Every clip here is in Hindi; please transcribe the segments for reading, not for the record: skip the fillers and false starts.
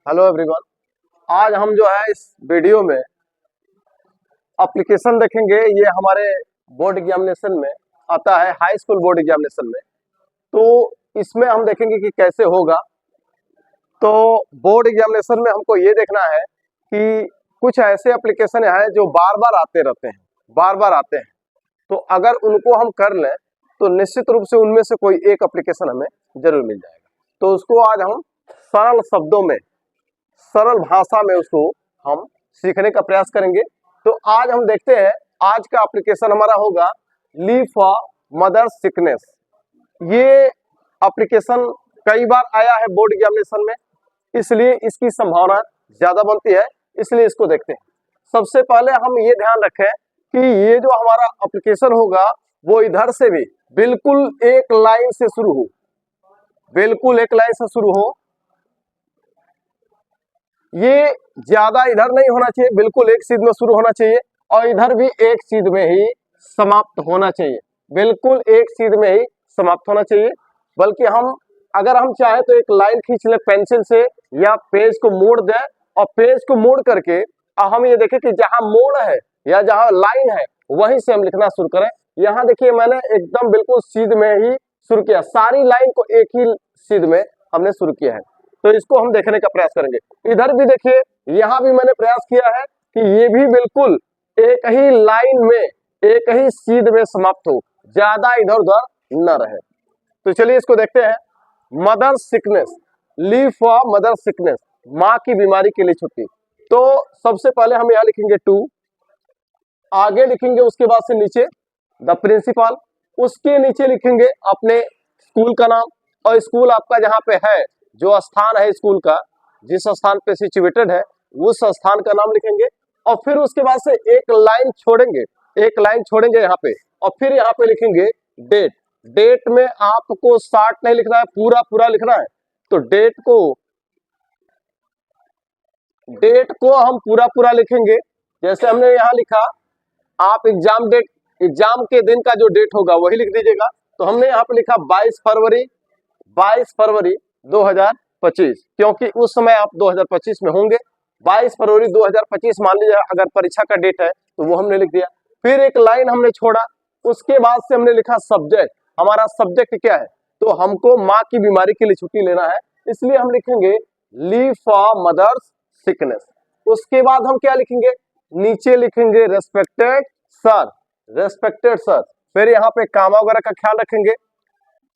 Hello everyone. आज हम जो है इस वीडियो में एप्लीकेशन देखेंगे। ये हमारे बोर्ड एग्जामिनेशन में आता है, हाई स्कूल बोर्ड एग्जामिनेशन में। तो इसमें हम देखेंगे कि कैसे होगा। तो बोर्ड एग्जामिनेशन में हमको ये देखना है कि कुछ ऐसे एप्लीकेशन है जो बार बार आते रहते हैं, बार बार आते हैं। तो अगर उनको हम कर लें तो निश्चित रूप से उनमें से कोई एक एप्लीकेशन हमें जरूर मिल जाएगा। तो उसको आज हम सरल शब्दों में, सरल भाषा में उसको हम सीखने का प्रयास करेंगे। तो आज हम देखते हैं, आज का एप्लीकेशन हमारा होगा लीव फॉर मदर सिकनेस। ये एप्लीकेशन कई बार आया है बोर्ड एग्जामिनेशन में, इसलिए इसकी संभावना ज्यादा बनती है, इसलिए इसको देखते हैं। सबसे पहले हम ये ध्यान रखें कि ये जो हमारा एप्लीकेशन होगा वो इधर से भी बिल्कुल एक लाइन से शुरू हो, बिल्कुल एक लाइन से शुरू हो। ये ज्यादा इधर नहीं होना चाहिए, बिल्कुल एक सीध में शुरू होना चाहिए और इधर भी एक सीध में ही समाप्त होना चाहिए, बिल्कुल एक सीध में ही समाप्त होना चाहिए। बल्कि हम अगर हम चाहे तो एक लाइन खींच ले पेंसिल से या पेज को मोड़ दें और पेज को मोड़ करके हम ये देखें कि जहां मोड़ है या जहां लाइन है वहीं से हम लिखना शुरू करें। यहाँ देखिए मैंने एकदम बिल्कुल सीध में ही शुरू किया, सारी लाइन को एक ही सीध में हमने शुरू किया है। तो इसको हम देखने का प्रयास करेंगे। इधर भी देखिए, यहाँ भी मैंने प्रयास किया है कि ये भी बिल्कुल एक ही लाइन में, एक ही सीध में समाप्त हो, ज्यादा इधर उधर न रहे। तो चलिए इसको देखते हैं। Mother sickness, leave for mother sickness, माँ की बीमारी के लिए छुट्टी। तो सबसे पहले हम यहाँ लिखेंगे टू, आगे लिखेंगे उसके बाद से नीचे द प्रिंसिपल, उसके नीचे लिखेंगे अपने स्कूल का नाम और स्कूल आपका जहाँ पे है, जो स्थान है स्कूल का, जिस स्थान पे सिचुएटेड है उस स्थान का नाम लिखेंगे। और फिर उसके बाद से एक लाइन छोड़ेंगे, एक लाइन छोड़ेंगे यहाँ पे और फिर यहाँ पे लिखेंगे डेट। डेट में आपको शार्ट नहीं लिखना है, पूरा पूरा लिखना है। तो डेट को हम पूरा पूरा लिखेंगे। जैसे हमने यहाँ लिखा, आप एग्जाम डेट, एग्जाम के दिन का जो डेट होगा वही लिख दीजिएगा। तो हमने यहाँ पे लिखा 22 फरवरी, 22 फरवरी 2025, क्योंकि उस समय आप 2025 में होंगे। 22 फरवरी 2025 मान लीजिए अगर परीक्षा का डेट है तो वो हमने लिख दिया। फिर एक लाइन हमने छोड़ा, उसके बाद से हमने लिखा सब्जेक्ट। हमारा सब्जेक्ट क्या है? तो हमको माँ की बीमारी के लिए छुट्टी लेना है, इसलिए हम लिखेंगे लीव फॉर मदर्स सिकनेस। उसके बाद हम क्या लिखेंगे? नीचे लिखेंगे रेस्पेक्टेड सर, रेस्पेक्टेड सर। फिर यहाँ पे कामा वगैरह का ख्याल रखेंगे,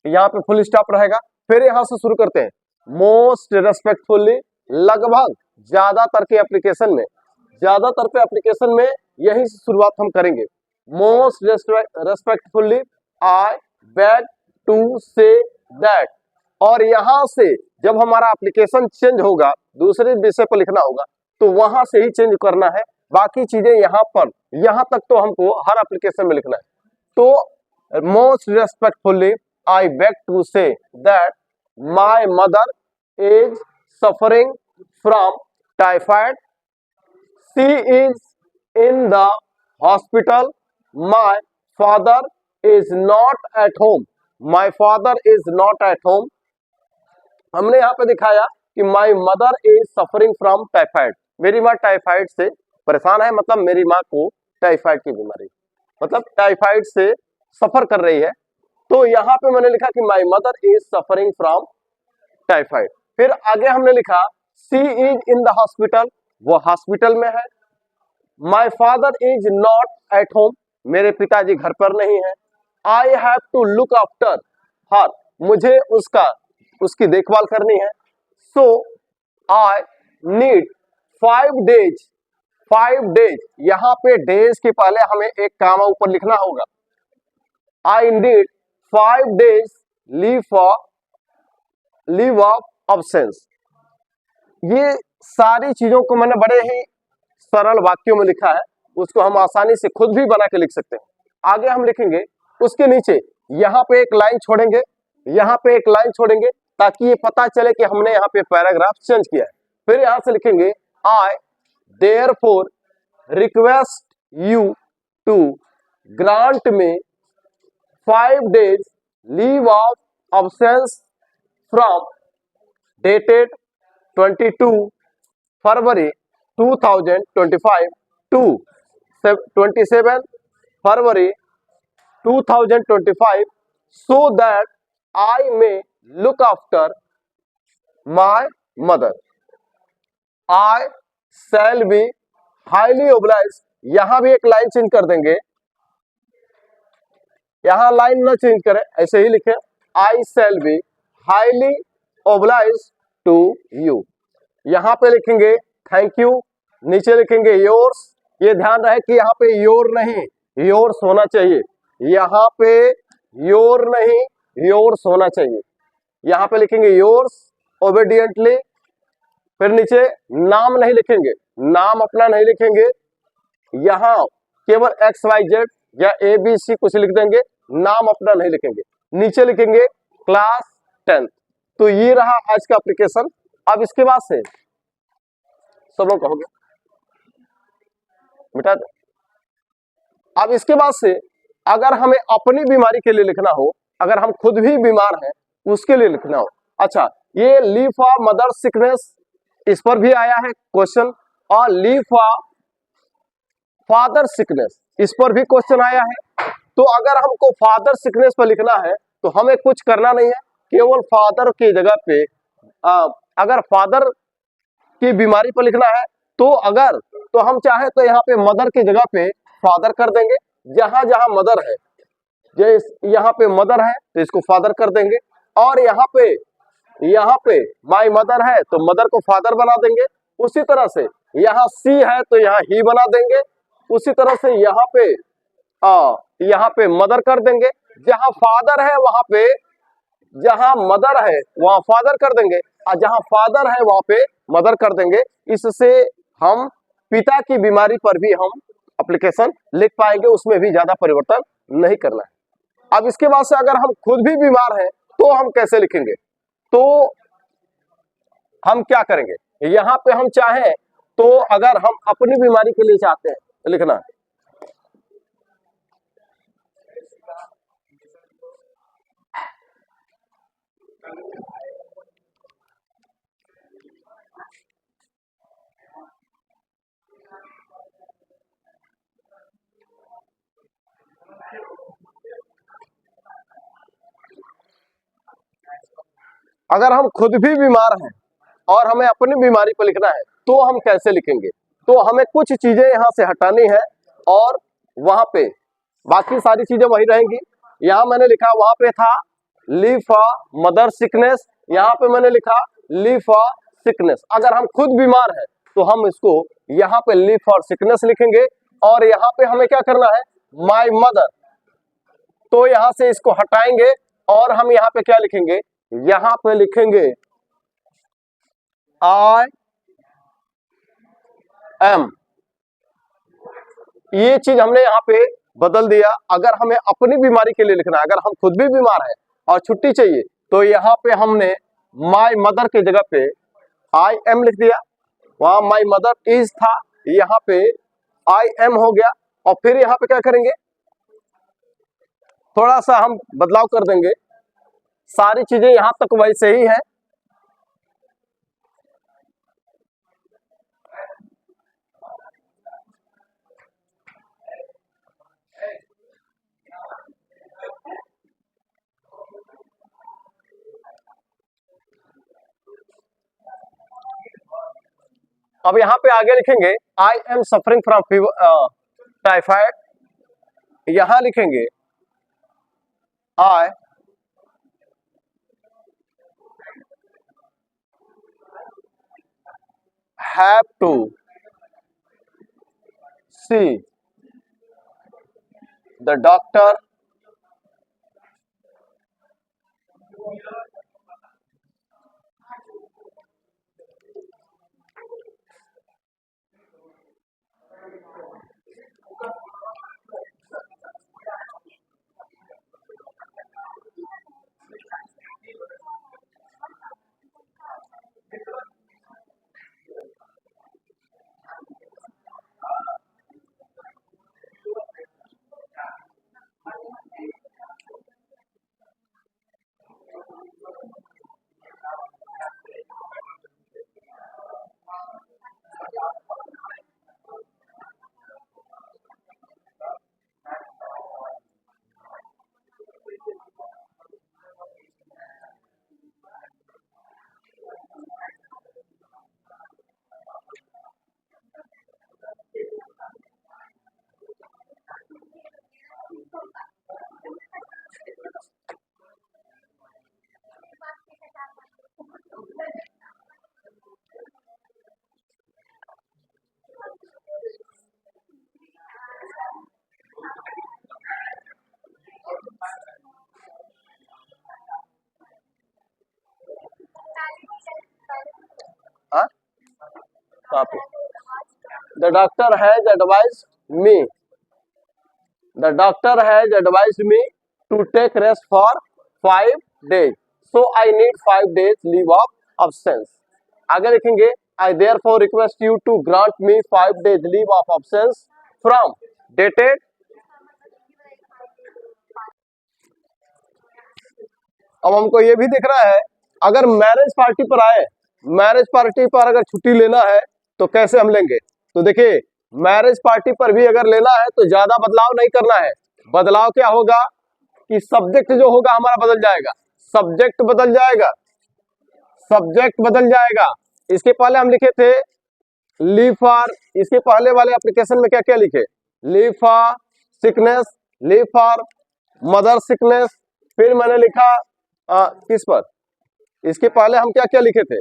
यहाँ पे फुल स्टॉप रहेगा। फिर यहां से शुरू करते हैं मोस्ट रेस्पेक्टफुली। लगभग ज्यादातर के एप्लीकेशन में, ज्यादातर पे एप्लीकेशन में यही से शुरुआत हम करेंगे। Most respectfully I beg to say that. और यहां से जब हमारा एप्लीकेशन चेंज होगा, दूसरे विषय पर लिखना होगा, तो वहां से ही चेंज करना है। बाकी चीजें यहाँ पर, यहाँ तक तो हमको हर एप्लीकेशन में लिखना है। तो most respectfully I beg to say that my mother is suffering from typhoid. She is in the hospital. My father is not at home. My father is not at home. हमने यहाँ पे दिखाया कि my mother is suffering from typhoid. मेरी माँ टाइफाइड से परेशान है, मतलब मेरी माँ को टाइफाइड की बीमारी, मतलब टाइफाइड से सफर कर रही है। तो यहाँ पे मैंने लिखा कि my mother is suffering from typhoid. फिर आगे हमने लिखा she is in the hospital, वो हॉस्पिटल में है। My father is not at home, मेरे पिताजी घर पर नहीं है। I have to look after her, मुझे उसकी देखभाल करनी है। So I need 5 days, 5 days, यहाँ पे डेज के पहले हमें एक कामा ऊपर लिखना होगा। आई need 5 days leave of absence. ये सारी चीजों को मैंने बड़े ही सरल वाक्यों में लिखा है, उसको हम आसानी से खुद भी बना के लिख सकते हैं। आगे हम लिखेंगे, उसके नीचे यहाँ पे एक लाइन छोड़ेंगे, यहाँ पे एक लाइन छोड़ेंगे ताकि ये पता चले कि हमने यहाँ पे पैराग्राफ चेंज किया है। फिर यहाँ से लिखेंगे I therefore request you to grant me 5 days leave of absence from dated 22 February 2025 to 27 February 2025 so that I may look after my mother. I shall be highly obliged. यहां भी एक लाइन चेंज कर देंगे, यहां लाइन ना चेंज करें, ऐसे ही लिखें I shall be highly obliged to you. यहां पे लिखेंगे थैंक यू, नीचे लिखेंगे योर्स। ये ध्यान रहे कि यहाँ पे योर नहीं योर्स होना चाहिए, यहाँ पे योर नहीं योर्स होना चाहिए। यहाँ पे लिखेंगे योर्स ओबीडियंटली, फिर नीचे नाम नहीं लिखेंगे, नाम अपना नहीं लिखेंगे, यहाँ केवल XYZ या ABC कुछ लिख देंगे, नाम अपना नहीं लिखेंगे। नीचे लिखेंगे क्लास 10th। तो ये रहा आज का एप्लीकेशन। अब इसके बाद से सब लोग कहोगे मिटा दो। अब इसके बाद से अगर हमें अपनी बीमारी के लिए लिखना हो, अगर हम खुद भी बीमार हैं उसके लिए लिखना हो, अच्छा ये लीव फॉर मदर सिकनेस, इस पर भी आया है क्वेश्चन, और लीव फॉर फादर सिकनेस, इस पर भी क्वेश्चन आया है। तो अगर हमको फादर सिकनेस पर लिखना है तो हमें कुछ करना नहीं है, केवल फादर की जगह पे अगर फादर की बीमारी पर लिखना है तो हम चाहे तो यहाँ पे मदर की जगह पे फादर कर देंगे, जहां जहां मदर है, जैसे यहाँ पे मदर है तो इसको फादर कर देंगे, और यहाँ पे माई मदर है तो मदर को फादर बना देंगे। उसी तरह से यहाँ सी है तो यहाँ ही बना देंगे, उसी तरह से यहाँ पे मदर कर देंगे, जहां फादर है वहां पे, जहां मदर है वहां फादर कर देंगे, और जहां फादर है वहां पे मदर कर देंगे। इससे हम पिता की बीमारी पर भी हम एप्लीकेशन लिख पाएंगे, उसमें भी ज्यादा परिवर्तन नहीं करना है। अब इसके बाद से अगर हम खुद भी बीमार हैं तो हम कैसे लिखेंगे, तो हम क्या करेंगे, यहाँ पे हम चाहें तो अगर हम अपनी बीमारी के लिए चाहते हैं तो लिखना है अगर हम खुद भी बीमार हैं और हमें अपनी बीमारी पर लिखना है तो हम कैसे लिखेंगे, तो हमें कुछ चीजें यहां से हटानी है और वहां पे बाकी सारी चीजें वही रहेंगी। यहां मैंने लिखा, वहां पे था लीव फॉर मदर सिकनेस, यहाँ पे मैंने लिखा लीव फॉर सिकनेस। अगर हम खुद बीमार हैं तो हम इसको यहाँ पे लीव फॉर सिकनेस लिखेंगे, और यहाँ पे हमें क्या करना है माई मदर, तो यहां से इसको हटाएंगे और हम यहाँ पे क्या लिखेंगे, यहाँ पे लिखेंगे आई एम। ये चीज हमने यहाँ पे बदल दिया। अगर हमें अपनी बीमारी के लिए लिखना है, अगर हम खुद भी बीमार हैं और छुट्टी चाहिए, तो यहाँ पे हमने माई मदर की जगह पे आई एम लिख दिया, वहां माई मदर इज था, यहाँ पे आई एम हो गया। और फिर यहाँ पे क्या करेंगे, थोड़ा सा हम बदलाव कर देंगे, सारी चीजें यहां तक वैसे ही है। अब यहाँ पे आगे लिखेंगे I am suffering from fever typhoid, यहां लिखेंगे I have to see the doctor copy. The doctor has advised me, the doctor has advised me to take rest for 5 days, so I need 5 days leave of absence। आगे लिखेंगे आई therefore request you to grant me 5 days leave of absence from dated अब हमको ये भी दिख रहा है अगर मैरिज पार्टी पर आए, मैरिज पार्टी पर अगर छुट्टी लेना है तो कैसे हम लेंगे। तो देखिए मैरिज पार्टी पर भी अगर लेना है तो ज्यादा बदलाव नहीं करना है। बदलाव क्या होगा कि सब्जेक्ट जो होगा हमारा बदल जाएगा, सब्जेक्ट बदल जाएगा, सब्जेक्ट बदल जाएगा। इसके पहले हम लिखे थे लीव फॉर, इसके पहले वाले एप्लीकेशन में क्या क्या लिखे, leave for sickness, leave for mother sickness, फिर मैंने लिखा किस पर, इसके पहले हम क्या क्या लिखे थे,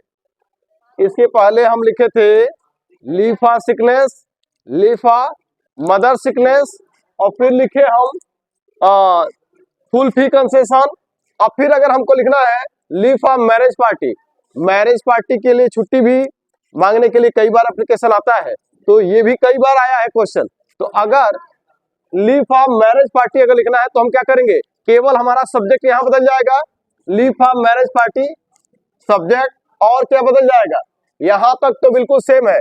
इसके पहले हम लिखे थे leave for sickness, leave for mother sickness, और फिर लिखे हम फुल फी कंसेशन, और फिर अगर हमको लिखना है leave for marriage party, marriage party के लिए छुट्टी भी मांगने के लिए कई बार एप्लीकेशन आता है, तो ये भी कई बार आया है क्वेश्चन। तो अगर लीव फॉर मैरिज पार्टी अगर लिखना है तो हम क्या करेंगे, केवल हमारा सब्जेक्ट यहाँ बदल जाएगा, leave for marriage party subject, और क्या बदल जाएगा, यहां तक तो बिल्कुल सेम है।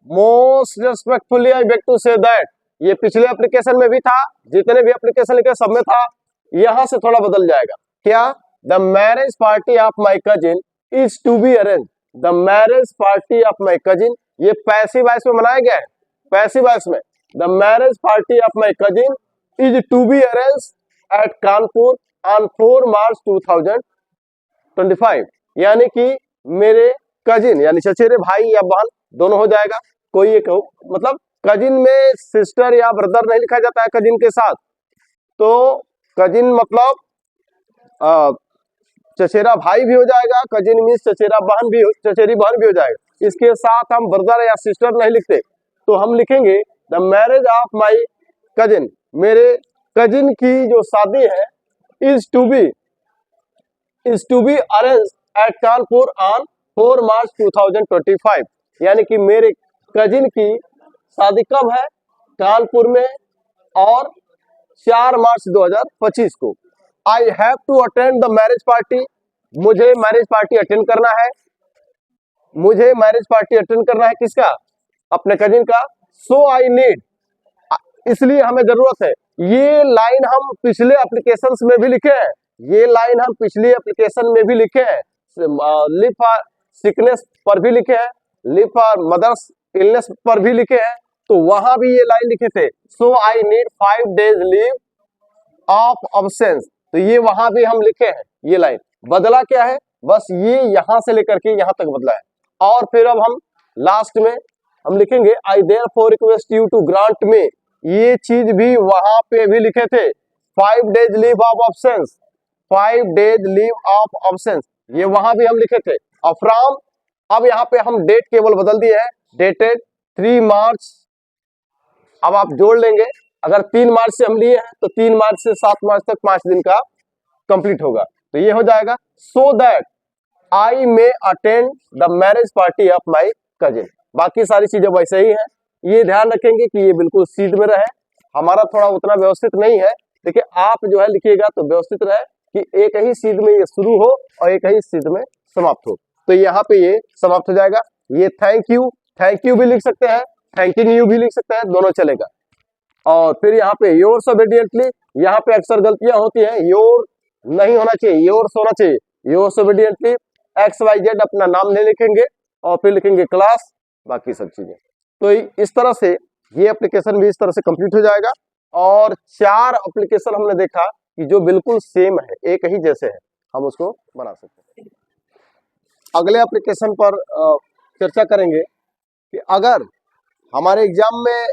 Most respectfully I beg to say that, ये पिछले एप्लीकेशन में भी था, जितने भी एप्लीकेशन लिखे सब में था, यहां से थोड़ा बदल जाएगा। क्या, the marriage party of my cousin is to be arrange, the marriage party of my cousin, ये पैसिव वॉइस में बनाया गया है, पैसिव वॉइस में, the marriage party of my cousin is to be arrange at Kanpur on 4 March 2025, यानी कि मेरे कजिन यानी चचेरे भाई या बहन दोनों हो जाएगा, कोई एक हो, मतलब कजिन में सिस्टर या ब्रदर नहीं लिखा जाता है कजिन के साथ, तो कजिन मतलब चचेरा भाई भी हो जाएगा, कजिन मीन्स चचेरा बहन भी, चचेरी बहन भी हो जाएगा, इसके साथ हम ब्रदर या सिस्टर नहीं लिखते, तो हम लिखेंगे the marriage of my cousin, मेरे कजिन की जो शादी है is to be arranged at Kanpur on 4 March 2025, यानी कि मेरे कजिन की शादी कब है, कानपुर में, और 4 मार्च 2025 को। I have to attend the marriage party, मुझे मैरिज पार्टी अटेंड करना है, मुझे मैरिज पार्टी अटेंड करना है किसका, अपने कजिन का। सो आई नीड, इसलिए हमें जरूरत है, ये लाइन हम पिछले एप्लीकेशंस में भी लिखे हैं, ये लाइन हम पिछले एप्लीकेशन में भी लिखे हैं, लीव फॉर सिकनेस पर भी लिखे हैं, लीव फॉर मदर्स इलनेस पर भी लिखे हैं, तो वहां भी ये लाइन लिखे थे, so I need 5 days leave of absence, तो ये वहां भी हम लिखे हैं, ये लाइन बदला क्या है, बस ये यहां से लेकर के यहां तक बदला है। और फिर अब हम लास्ट में हम लिखेंगे I therefore request you to grant me, ये चीज भी वहां पे भी लिखे थे, 5 days leave of absence, 5 days leave of absence, ये वहां भी हम लिखे थे। और फ्रॉम, अब यहाँ पे हम डेट केवल बदल दिए हैं, डेटेड 3 मार्च, अब आप जोड़ लेंगे, अगर 3 मार्च से हम लिए हैं तो 3 मार्च से 7 मार्च तक 5 दिन का कंप्लीट होगा, तो ये हो जाएगा सो that I may attend the marriage party of my cousin. बाकी सारी चीजें वैसे ही है, ये ध्यान रखेंगे कि ये बिल्कुल सीध में रहे, हमारा थोड़ा उतना व्यवस्थित नहीं है, देखिए आप जो है लिखिएगा तो व्यवस्थित रहे कि एक ही सीध में ये शुरू हो और एक ही सीध में समाप्त हो, तो यहाँ पे ये समाप्त हो जाएगा। ये थैंक यू भी लिख सकते हैं, थैंकिंग यू भी लिख सकते हैं, दोनों चलेगा। और फिर यहाँ पे योर्स ओबीडियंटली, यहाँ पे अक्सर गलतियां होती हैं, योर नहीं होना चाहिए, योर्स होना चाहिए, योर्स ओबीडियंटली, XYZ अपना नाम नहीं लिखेंगे, और फिर लिखेंगे क्लास, बाकी सब चीजें। तो इस तरह से ये एप्लीकेशन भी इस तरह से कंप्लीट हो जाएगा। और 4 एप्लीकेशन हमने देखा कि जो बिल्कुल सेम है, एक ही जैसे है, हम उसको बना सकते हैं। अगले एप्लीकेशन पर चर्चा करेंगे कि अगर हमारे एग्जाम में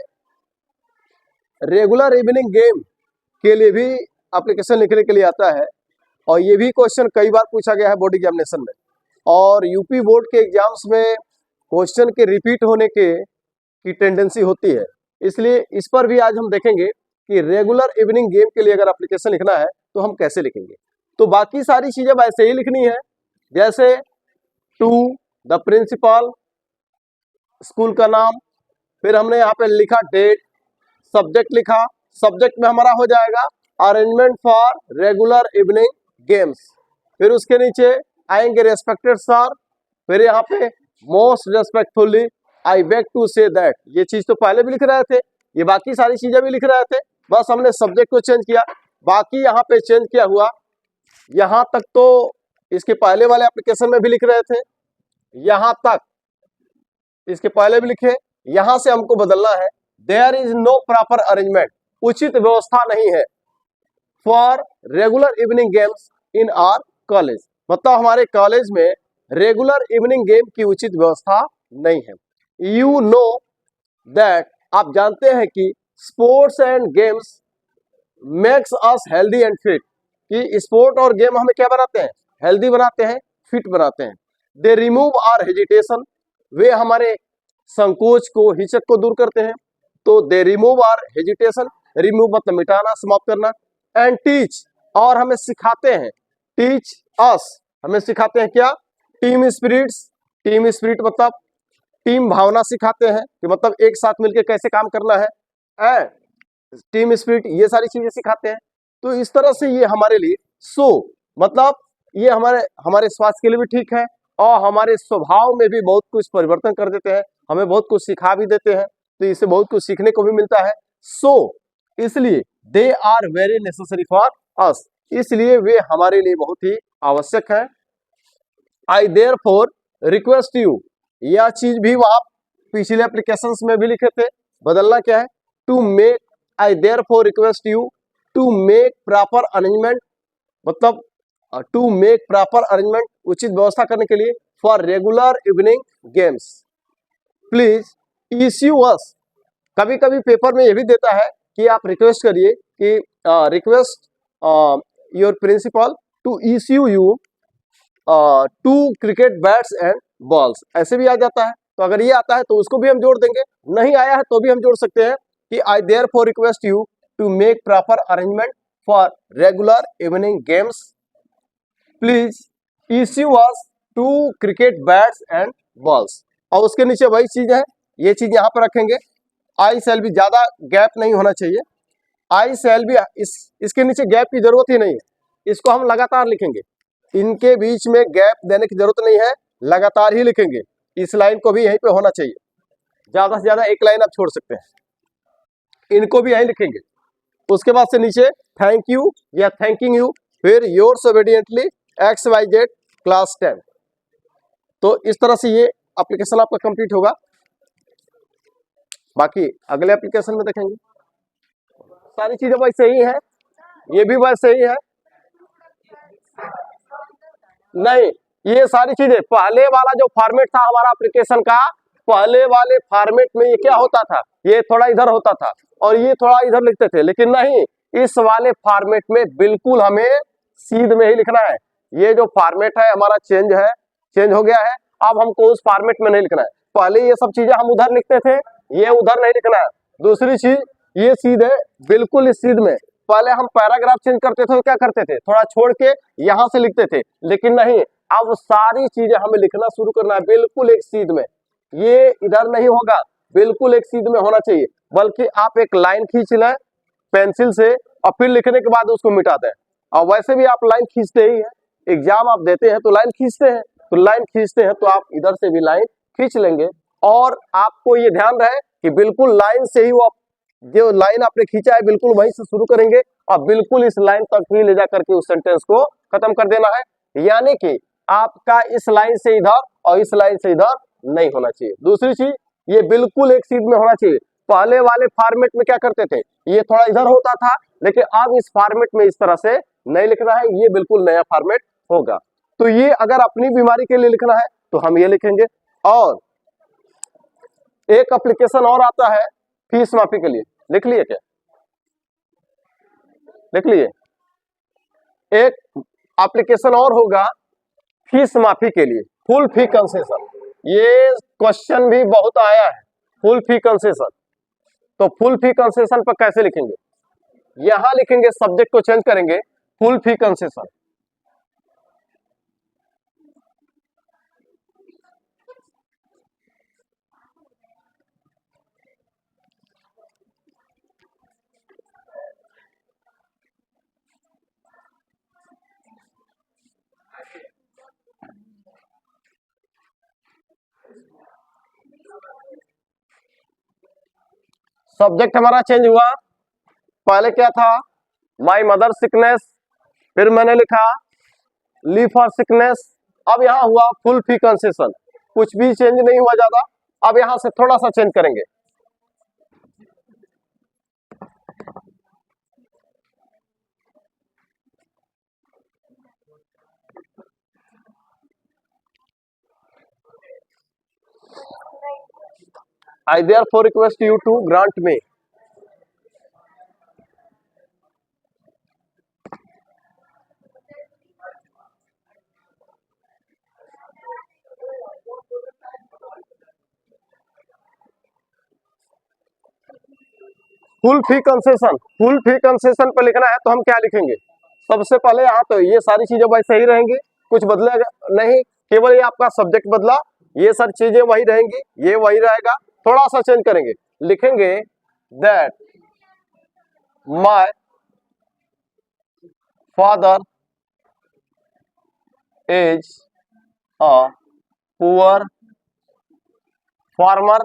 रेगुलर इवनिंग गेम के लिए भी एप्लीकेशन लिखने के लिए आता है, और ये भी क्वेश्चन कई बार पूछा गया है बोर्ड एग्जामिनेशन में, और यूपी बोर्ड के एग्जाम्स में क्वेश्चन के रिपीट होने की टेंडेंसी होती है, इसलिए इस पर भी आज हम देखेंगे कि रेगुलर इवनिंग गेम के लिए अगर एप्लीकेशन लिखना है तो हम कैसे लिखेंगे। तो बाकी सारी चीजें वैसे ही लिखनी है, जैसे टू द प्रिंसिपल, स्कूल का नाम, फिर हमने यहाँ पे लिखा डेट, सब्जेक्ट लिखा, सब्जेक्ट में हमारा हो जाएगा arrangement for regular evening games, फिर उसके नीचे आएंगे रेस्पेक्टेड सर, फिर यहाँ पे most respectfully I beg to say that, ये चीज तो पहले भी लिख रहे थे, ये बाकी सारी चीजें भी लिख रहे थे, बस हमने सब्जेक्ट को चेंज किया, बाकी यहाँ पे चेंज किया हुआ, यहाँ तक तो इसके पहले वाले एप्लीकेशन में भी लिख रहे थे, यहाँ तक इसके पहले भी लिखे, यहां से हमको बदलना है, there is no proper arrangement, उचित व्यवस्था नहीं है, for regular evening games in our college, मतलब हमारे कॉलेज में रेगुलर इवनिंग गेम की उचित व्यवस्था नहीं है। यू नो दैट, आप जानते हैं कि sports and games makes us healthy and fit, कि स्पोर्ट और गेम हमें क्या बनाते हैं, हेल्दी बनाते हैं, फिट बनाते हैं। दे रिमूव आवर हेजिटेशन, वे हमारे संकोच को, हिचक को दूर करते हैं, तो they remove our hesitation, remove मतलब मिटाना, समाप्त करना, एंड टीच, और हमें सिखाते हैं, टीच अस, हमें सिखाते हैं क्या, टीम स्पिरिट्स, टीम स्पिरिट मतलब टीम भावना सिखाते हैं, कि मतलब एक साथ मिलकर कैसे काम करना है, एंड टीम स्पिरिट, ये सारी चीजें सिखाते हैं। तो इस तरह से ये हमारे लिए मतलब ये हमारे हमारे स्वास्थ्य के लिए भी ठीक है, और हमारे स्वभाव में भी बहुत कुछ परिवर्तन कर देते हैं, हमें बहुत कुछ सिखा भी देते हैं, तो इससे बहुत कुछ सीखने को भी मिलता है। इसलिए they are very necessary for us, इसलिए वे हमारे लिए बहुत ही आवश्यक है। आई देयरफॉर रिक्वेस्ट यू, यह चीज भी वहां पिछले एप्लीकेशंस में भी लिखे थे, बदलना क्या है, to make, I therefore request you to make proper arrangement, मतलब टू मेक प्रॉपर अरेंजमेंट, उचित व्यवस्था करने के लिए, for regular evening games, please issue us, कभी कभी पेपर में यह भी देता है कि आप रिक्वेस्ट करिए कि request your principal to issue you 2 cricket bats and balls, ऐसे भी आ जाता है, तो अगर ये आता है तो उसको भी हम जोड़ देंगे, नहीं आया है तो भी हम जोड़ सकते हैं कि I therefore request you to make proper arrangement for regular evening games, please issue us 2 cricket bats and balls, और उसके नीचे वही चीज है, ये चीज यहाँ पर रखेंगे, आई शैल भी, ज्यादा गैप नहीं होना चाहिए, आई शैल भी, इसके नीचे गैप की जरूरत ही नहीं है, इसको हम लगातार लिखेंगे, इनके बीच में गैप देने की जरूरत नहीं है, लगातार ही लिखेंगे, इस लाइन को भी यहीं पे होना चाहिए, ज्यादा से ज्यादा एक लाइन आप छोड़ सकते हैं, इनको भी यहीं लिखेंगे, उसके बाद से नीचे थैंक यू या थैंकिंग यू, फिर योर्स ओबीडिएंटली XYZ क्लास 10, तो इस तरह से ये एप्लीकेशन आपका कंप्लीट होगा, बाकी अगले एप्लीकेशन में देखेंगे, सारी चीजें वैसे ही है, ये भी वैसे ही है, नहीं ये सारी चीजें, पहले वाला जो फॉर्मेट था हमारा एप्लीकेशन का, पहले वाले फॉर्मेट में ये क्या होता था, ये थोड़ा इधर होता था और ये थोड़ा इधर लिखते थे, लेकिन नहीं, इस वाले फॉर्मेट में बिल्कुल हमें सीध में ही लिखना है, ये जो फॉर्मेट है हमारा चेंज हो गया है, अब हमको उस फॉर्मेट में नहीं लिखना है, पहले ये सब चीजें हम उधर लिखते थे, ये उधर नहीं लिखना है। दूसरी चीज, ये सीध है बिल्कुल इस सीध में, पहले हम पैराग्राफ चेंज करते थे तो क्या करते थे, थोड़ा छोड़ के यहां से लिखते थे, लेकिन नहीं, अब सारी चीजें हमें लिखना शुरू करना है बिल्कुल एक सीध में, ये इधर नहीं होगा, बिल्कुल एक सीध में होना चाहिए, बल्कि आप एक लाइन खींच लें पेंसिल से और फिर लिखने के बाद उसको मिटा दें, और वैसे भी आप लाइन खींचते ही है, एग्जाम आप देते हैं तो लाइन खींचते हैं, तो लाइन खींचते हैं तो आप इधर से भी लाइन खींच लेंगे, और आपको ये ध्यान रहे कि बिल्कुल लाइन से ही वो जो लाइन आपने खींचा है बिल्कुल वहीं से शुरू करेंगे और बिल्कुल इस लाइन तक ही ले जाकर के उस सेंटेंस को खत्म कर देना है, यानी कि आपका इस लाइन से इधर और इस लाइन से इधर नहीं होना चाहिए। दूसरी चीज, ये बिल्कुल एक सीध में होना चाहिए, पहले वाले फॉर्मेट में क्या करते थे, ये थोड़ा इधर होता था, लेकिन अब इस फॉर्मेट में इस तरह से नहीं लिखना है, ये बिल्कुल नया फॉर्मेट होगा, तो ये अगर अपनी बीमारी के लिए लिखना है तो हम ये लिखेंगे। और एक एप्लीकेशन और आता है फीस माफी के लिए, लिख लिए क्या, लिख लिए, एक एप्लीकेशन और होगा फीस माफी के लिए, फुल फी कंसेशन, ये क्वेश्चन भी बहुत आया है, फुल फी कंसेशन, तो फुल फी कंसेशन पर कैसे लिखेंगे, यहां लिखेंगे, सब्जेक्ट को चेंज करेंगे, फुल फी कंसेशन, सब्जेक्ट हमारा चेंज हुआ, पहले क्या था, माई मदर सिकनेस, फिर मैंने लिखा लीव फॉर सिकनेस, अब यहां हुआ फुल फी कंसेशन, कुछ भी चेंज नहीं हुआ ज्यादा। अब यहां से थोड़ा सा चेंज करेंगे, I therefore request you to grant me full fee concession. Full fee concession पर लिखना है तो हम क्या लिखेंगे, सबसे पहले यहाँ तो ये सारी चीजें वैसे ही रहेंगी, कुछ बदलेगा नहीं, केवल ये आपका सब्जेक्ट बदला, ये सारी चीजें वही रहेंगी, ये वही रहेगा, थोड़ा सा चेंज करेंगे, लिखेंगे that my father is a poor farmer,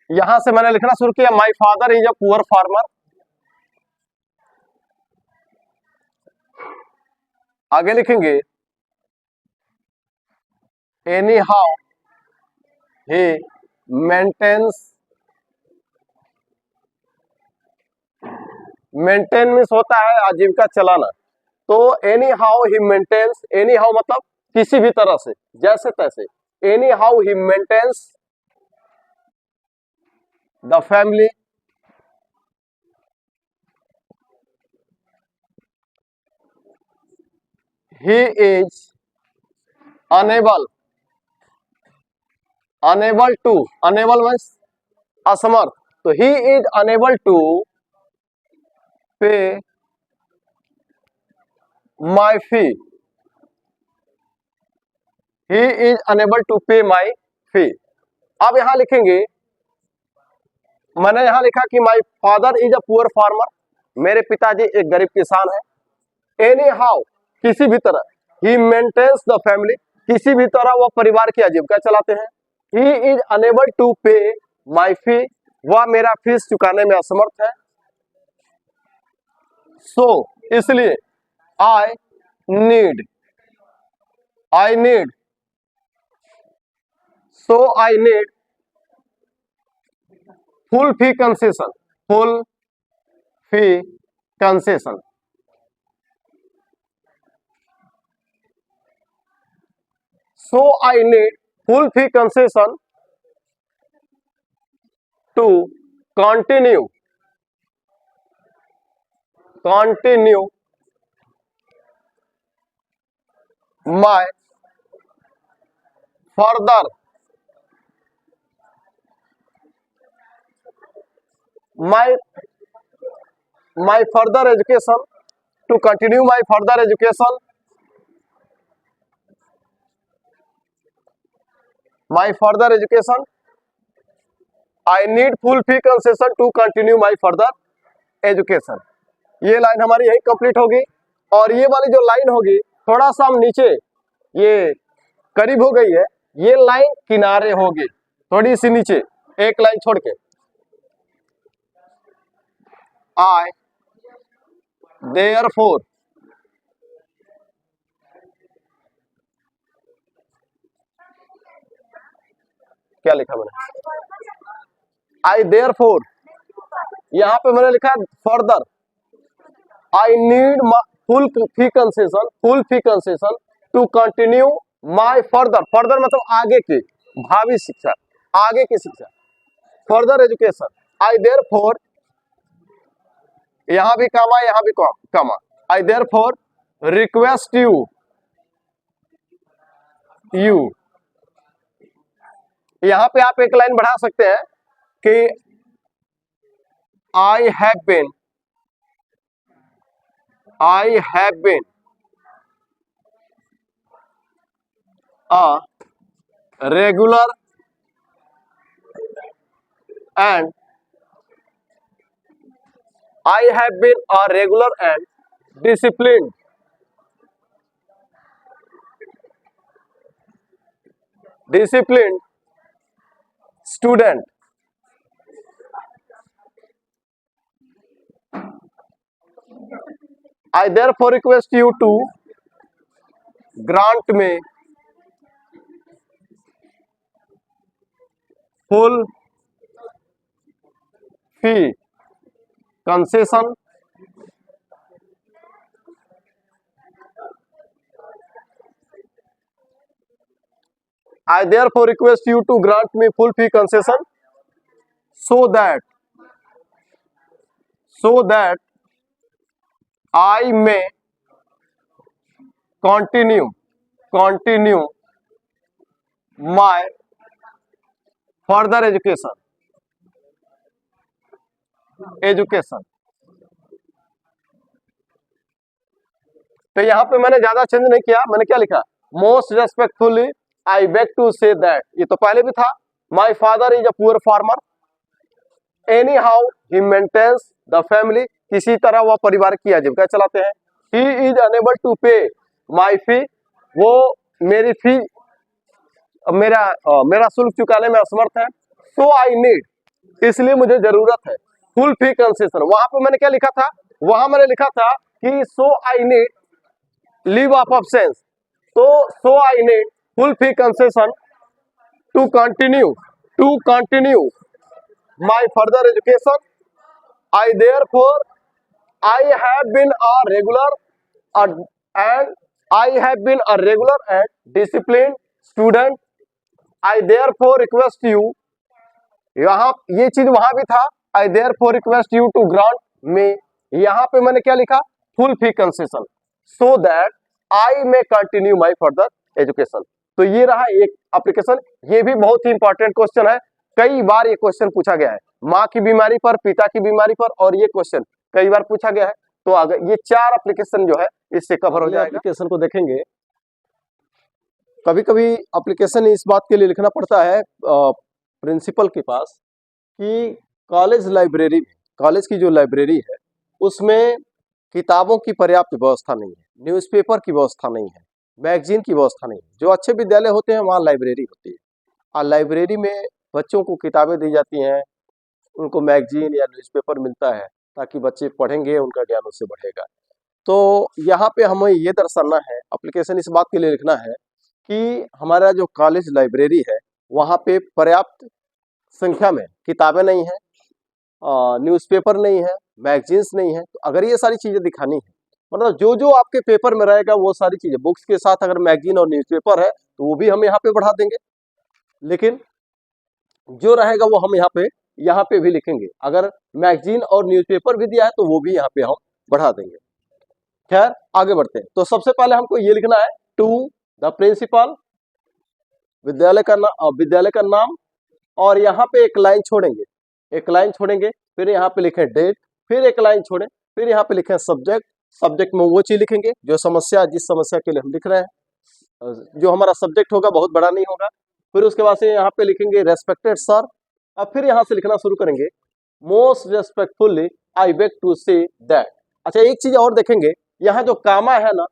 यहां से मैंने लिखना शुरू किया my father is a poor farmer, आगे लिखेंगे anyhow he maintains, maintain means होता है आजीविका चलाना, तो anyhow he maintains, anyhow मतलब किसी भी तरह से, जैसे तैसे, anyhow he maintains the family he is unable, unable to, unable means असमर्थ, तो he is unable to pay my fee, he is unable to pay my fee। अब यहां लिखेंगे, मैंने यहां लिखा कि my father is a poor farmer, मेरे पिताजी एक गरीब किसान है, एनी हाउ किसी भी तरह, ही मेंटेन्स द फैमिली, किसी भी तरह वह परिवार की आजीविका चलाते हैं, ही इज अनेबल टू पे माई फी, वह मेरा फीस चुकाने में असमर्थ है, सो इसलिए I need, I need, so I need full fee concession, full fee concession, so I need full fee concession to continue my further my my further education, to continue my further education, my further education, I need full fee concession to continue my further education। ये लाइन हमारी यही कंप्लीट होगी, और ये वाली जो लाइन होगी थोड़ा सा हम नीचे, ये करीब हो गई है, ये लाइन किनारे होगी, थोड़ी सी नीचे एक लाइन छोड़ के, I therefore क्या लिखा मैंने, आई therefore, यहां पे मैंने लिखा further, I need full fee concession, full fee concession to continue my further, further मतलब आगे की, भावी शिक्षा, आगे की शिक्षा, फर्दर एजुकेशन, आई देयरफॉर, यहां भी कामा यहां भी comma, I therefore request you, यहां पे आप एक लाइन बढ़ा सकते हैं कि I have been a regular and I have been a regular and disciplined disciplined student. I therefore request you to grant me full fee concession I therefore request you to grant me full fee concession so that I may continue my further education. तो यहाँ पे मैंने ज्यादा चेंज नहीं किया, मैंने क्या लिखा, most respectfully I beg to say that, ये तो पहले भी था, my father is a poor farmer, anyhow he maintains the family, किसी तरह वह परिवार की आजीविका चलाते हैं, ही इज अनेबल टू पे माई फी, वो मेरी फी मेरा शुल्क चुकाने में असमर्थ है, सो आई नीड, इसलिए मुझे जरूरत है फुल फी कंसेशन। वहां पे मैंने क्या लिखा था, वहां मैंने लिखा था कि so I need leave of absence, तो so I need full fee concession to continue my further education, I therefore I have been a regular and disciplined student. I therefore request you, यहाँ ये चीज वहां भी था, I therefore request you to grant me, यहाँ पे मैंने क्या लिखा, full fee concession so that I may continue my further education. तो ये रहा एक एप्लीकेशन, ये भी बहुत ही इंपॉर्टेंट क्वेश्चन है, कई बार ये क्वेश्चन पूछा गया है, माँ की बीमारी पर, पिता की बीमारी पर, और ये क्वेश्चन कई बार पूछा गया है। तो अगर ये 4 एप्लीकेशन जो है इससे कवर हो जाएगा। एप्लीकेशन को देखेंगे, कभी कभी एप्लीकेशन इस बात के लिए लिखना पड़ता है प्रिंसिपल के पास कि कॉलेज लाइब्रेरी, कॉलेज की जो लाइब्रेरी है उसमें किताबों की पर्याप्त व्यवस्था नहीं है, न्यूज़पेपर की व्यवस्था नहीं है, मैगजीन की व्यवस्था नहीं है। जो अच्छे विद्यालय होते हैं वहाँ लाइब्रेरी होती है, और लाइब्रेरी में बच्चों को किताबें दी जाती हैं, उनको मैगजीन या न्यूज़पेपर मिलता है ताकि बच्चे पढ़ेंगे, उनका ज्ञान उससे बढ़ेगा। तो यहाँ पे हमें ये दर्शाना है, एप्लीकेशन इस बात के लिए लिखना है कि हमारा जो कॉलेज लाइब्रेरी है वहाँ पे पर्याप्त संख्या में किताबें नहीं है, न्यूज़पेपर नहीं है, मैगजीन्स नहीं है। तो अगर ये सारी चीज़ें दिखानी है, मतलब जो जो आपके पेपर में रहेगा वो सारी चीज़ें, बुक्स के साथ अगर मैगजीन और न्यूज़पेपर है तो वो भी हम यहाँ पे बढ़ा देंगे, लेकिन जो रहेगा वो हम यहाँ पे भी लिखेंगे। अगर मैगजीन और न्यूज़पेपर भी दिया है तो वो भी यहाँ पे हम बढ़ा देंगे। खैर आगे बढ़ते हैं। तो सबसे पहले हमको ये लिखना है, टू द प्रिंसिपल, विद्यालय का नाम, और यहाँ पे एक लाइन छोड़ेंगे, फिर यहाँ पे लिखें डेट, फिर एक लाइन छोड़ें, फिर यहाँ पे लिखें सब्जेक्ट में वो चीज लिखेंगे जिस समस्या के लिए हम लिख रहे हैं, जो हमारा सब्जेक्ट होगा बहुत बड़ा नहीं होगा। फिर उसके बाद से यहाँ पे लिखेंगे रेस्पेक्टेड सर, अब फिर यहाँ से लिखना शुरू करेंगे, most respectfully I beg to say that. अच्छा एक चीज और देखेंगे, यहाँ जो कामा है ना,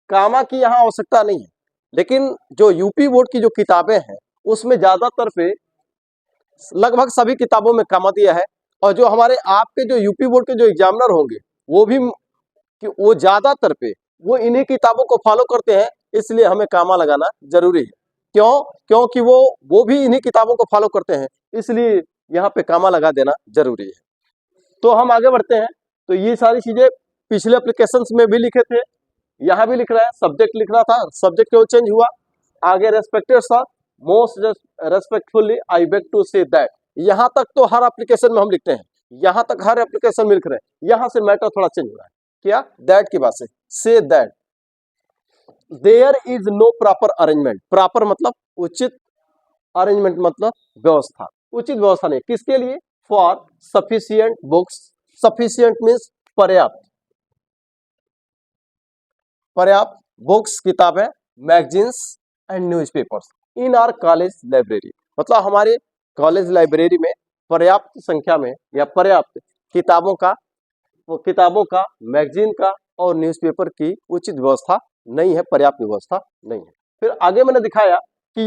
कामा की यहाँ आवश्यकता नहीं है, लेकिन जो यूपी बोर्ड की जो किताबें हैं उसमें ज्यादातर पे लगभग सभी किताबों में कामा दिया है, और जो हमारे आपके जो यूपी बोर्ड के जो एग्जामिनर होंगे वो भी कि वो ज्यादातर पे वो इन्हीं किताबों को फॉलो करते हैं, इसलिए हमें कामा लगाना जरूरी है। क्योंकि वो भी इन्हीं किताबों को फॉलो करते हैं, इसलिए यहाँ पे कामा लगा देना जरूरी है। तो हम आगे बढ़ते हैं। तो ये सारी चीजें पिछले एप्लीकेशंस में भी लिखे थे, यहाँ भी लिख रहा है, सब्जेक्ट लिखना था, सब्जेक्ट क्यों चेंज हुआ, आगे respected sir, most respectfully I beg to say that. यहाँ तक तो हर एप्लीकेशन में हम लिखते हैं, यहाँ तक हर एप्लीकेशन में लिख रहे हैं, यहाँ से मैटर थोड़ा चेंज हो रहा है। क्या, दैट की बात say that there is no proper arrangement, proper मतलब उचित, अरेंजमेंट मतलब व्यवस्था, उचित व्यवस्था नहीं, किसके लिए, for sufficient books, sufficient means पर्याप्त बुक्स किताबें, magazines and newspapers in our college library, मतलब हमारे कॉलेज लाइब्रेरी में पर्याप्त संख्या में या पर्याप्त किताबों का, मैगजीन का और न्यूज़पेपर की उचित व्यवस्था नहीं है, पर्याप्त व्यवस्था नहीं है। फिर आगे मैंने दिखाया कि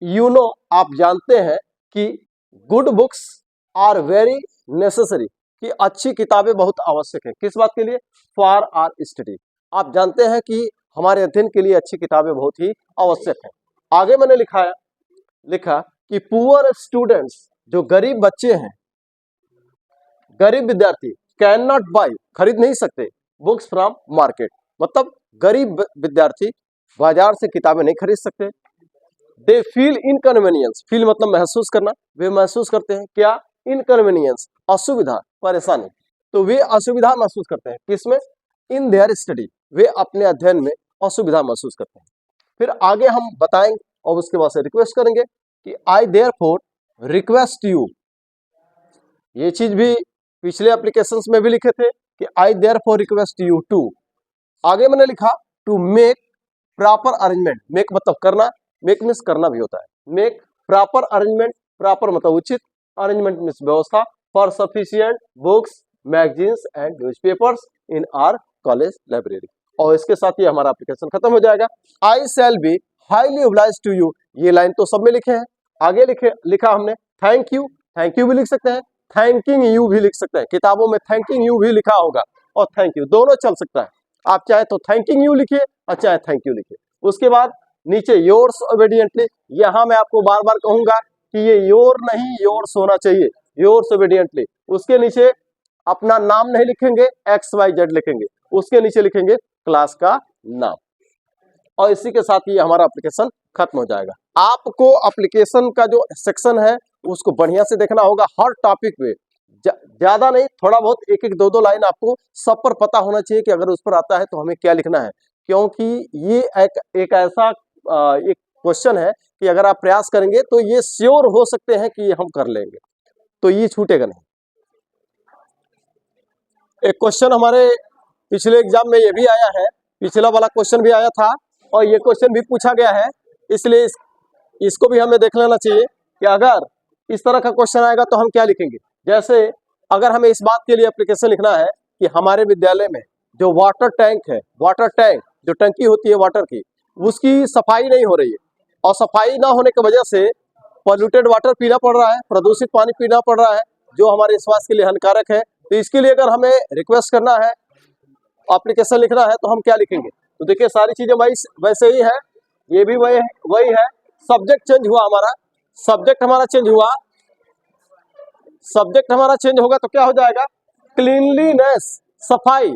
यू नो आप जानते हैं कि good books are very necessary, कि अच्छी किताबें बहुत आवश्यक है। किस बात के लिए? For our study. आप जानते हैं कि हमारे अध्ययन के लिए अच्छी किताबें बहुत ही आवश्यक है। आगे मैंने लिखा कि पुअर स्टूडेंट्स, जो गरीब बच्चे हैं, गरीब विद्यार्थी, कैन नॉट बाय, खरीद नहीं सकते, बुक्स फ्रॉम मार्केट, मतलब गरीब विद्यार्थी बाजार से किताबें नहीं खरीद सकते। दे फील इनकन्वीनियंस, फील मतलब महसूस करना, वे महसूस करते हैं क्या? इनकन्वीनियंस, असुविधा, परेशानी। तो वे असुविधा महसूस करते हैं किसमें? इन देयर स्टडी, वे अपने अध्ययन में असुविधा महसूस करते हैं। फिर आगे हम बताएंगे और उसके बाद से रिक्वेस्ट करेंगे कि आई देयरफॉर रिक्वेस्ट यू, ये चीज भी पिछले एप्लीकेशंस में भी लिखे थे कि I therefore request you to. आगे मैंने लिखा to make proper arrangement, make मतलब करना, मेक मीन्स करना भी होता है। मेक प्रॉपर अरेंजमेंट, प्रॉपर मतलब उचित, अरेंजमेंट मीन्स व्यवस्था, for sufficient books, magazines and newspapers in our college library. और इसके साथ ही हमारा एप्लीकेशन खत्म हो जाएगा। I shall be highly oblige to you, ये लाइन तो सब में लिखे हैं। आगे लिखा हमने थैंक यू, थैंक यू भी लिख सकते हैं, थैंकिंग यू भी लिख सकते हैं। किताबों में थैंकिंग यू भी लिखा होगा और थैंक यू दोनों चल सकता है। आप चाहे तो थैंकिंग यू लिखिए और चाहे थैंक यू लिखिए। उसके बाद नीचे योर्स ओबीडियंटली, यहां मैं आपको बार बार कहूंगा कि ये योर नहीं योर्स होना चाहिए, योर्स ओबीडियंटली। उसके नीचे अपना नाम नहीं लिखेंगे, XYZ लिखेंगे, उसके नीचे लिखेंगे क्लास का नाम। और इसी के साथ ही हमारा एप्लीकेशन खत्म हो जाएगा। आपको एप्लीकेशन का जो सेक्शन है उसको बढ़िया से देखना होगा, हर टॉपिक पे ज्यादा नहीं, थोड़ा बहुत एक एक दो लाइन आपको सब पर पता होना चाहिए कि अगर उस पर आता है तो हमें क्या लिखना है। क्योंकि ये एक ऐसा एक क्वेश्चन है कि अगर आप प्रयास करेंगे तो ये श्योर हो सकते हैं कि ये हम कर लेंगे, तो ये छूटेगा नहीं। एक क्वेश्चन हमारे पिछले एग्जाम में ये भी आया है, पिछला वाला क्वेश्चन भी आया था और ये क्वेश्चन भी पूछा गया है, इसलिए इसको भी हमें देख लेना चाहिए कि अगर इस तरह का क्वेश्चन आएगा तो हम क्या लिखेंगे। जैसे अगर हमें इस बात के लिए एप्लीकेशन लिखना है कि हमारे विद्यालय में जो वाटर टैंक है, वाटर टैंक जो टंकी होती है वाटर की, उसकी सफाई नहीं हो रही है और सफाई ना होने की वजह से पॉल्यूटेड वाटर पीना पड़ रहा है, प्रदूषित पानी पीना पड़ रहा है जो हमारे स्वास्थ्य के लिए हानिकारक है। तो इसके लिए अगर हमें रिक्वेस्ट करना है, एप्लीकेशन लिखना है, तो हम क्या लिखेंगे? तो देखिए सारी चीजें वैसे ही है, ये भी वही है। सब्जेक्ट चेंज हुआ हमारा, सब्जेक्ट हमारा चेंज हुआ, सब्जेक्ट हमारा चेंज होगा तो क्या हो जाएगा? क्लीनलीनेस, सफाई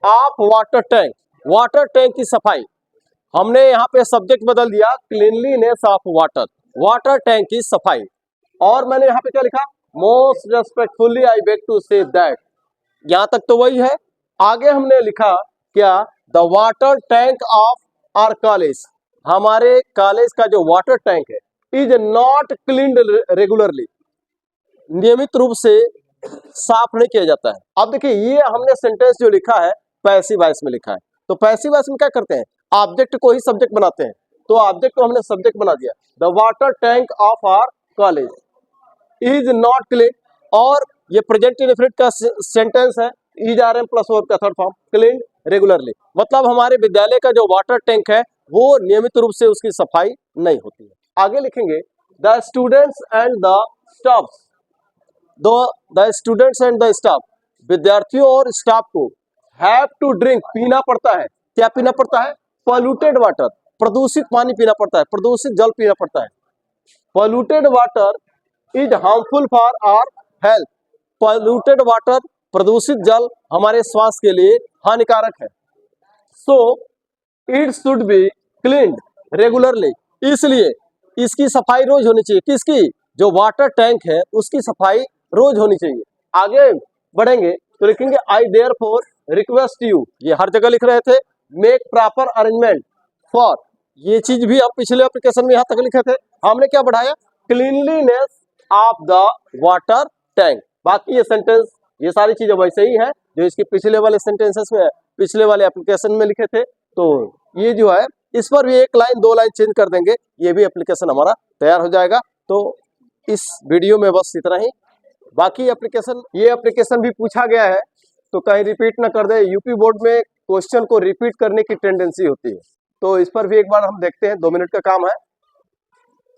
of water tank, water tank की सफाई। हमने यहाँ पे सब्जेक्ट बदल दिया, cleanliness of water, water tank की सफाई। और मैंने यहाँ पे क्या लिखा? Most respectfully I beg to say that, यहां तक तो वही है। आगे हमने लिखा क्या? The water tank of our college, हमारे कॉलेज का जो वाटर टैंक है, इज नॉट क्लीन्ड रेगुलरली, नियमित रूप से साफ नहीं किया जाता है। अब देखिए ये हमने सेंटेंस जो लिखा है पैसिव वॉइस में लिखा है, तो पैसिव वॉइस में क्या करते हैं? ऑब्जेक्ट को ही सब्जेक्ट बनाते हैं, तो ऑब्जेक्ट को हमने सब्जेक्ट बना दिया। The water tank of our college is not clean, और ये प्रेजेंट इंडेफिनिट का सेंटेंस है, इज RM प्लस वर्ब का थर्ड फॉर्म, क्लीन रेगुलरली, मतलब हमारे विद्यालय का जो वाटर टैंक है वो नियमित रूप से उसकी सफाई नहीं होती है। आगे लिखेंगे the students and the staffs, the students and the staff, विद्यार्थियों और स्टाफ को हैव टू ड्रिंक, पीना पड़ता है, क्या पीना पड़ता है? पॉल्यूटेड वाटर, प्रदूषित पानी पीना पड़ता है, प्रदूषित जल पीना पड़ता है। Polluted water is harmful for our health, polluted water, प्रदूषित जल हमारे स्वास्थ्य के लिए हानिकारक है। So it should be cleaned regularly, इसलिए इसकी सफाई रोज होनी चाहिए। किसकी? जो वाटर टैंक है उसकी सफाई रोज होनी चाहिए। आगे बढ़ेंगे तो लिखेंगे आई देयरफॉर रिक्वेस्ट यू, ये हर जगह लिख रहे थे। मेक प्रॉपर अरेंजमेंट फॉर, ये चीज भी हम पिछले एप्लीकेशन में यहाँ तक लिखे थे, हमने क्या बढ़ाया? Cleanliness of the water tank. बाकी ये सेंटेंस, ये सारी चीजें वैसे ही है जो इसके पिछले वाले सेंटेंसेस में, पिछले वाले एप्लीकेशन में लिखे थे। तो ये जो है इस पर भी एक लाइन दो लाइन चेंज कर देंगे, ये भी एप्लीकेशन हमारा तैयार हो जाएगा। तो इस वीडियो में बस इतना ही। बाकी एप्लीकेशन, ये एप्लीकेशन भी पूछा गया है तो कहीं रिपीट ना कर दे, यूपी बोर्ड में क्वेश्चन को रिपीट करने की टेंडेंसी होती है, तो इस पर भी एक बार हम देखते हैं, 2 मिनट का काम है।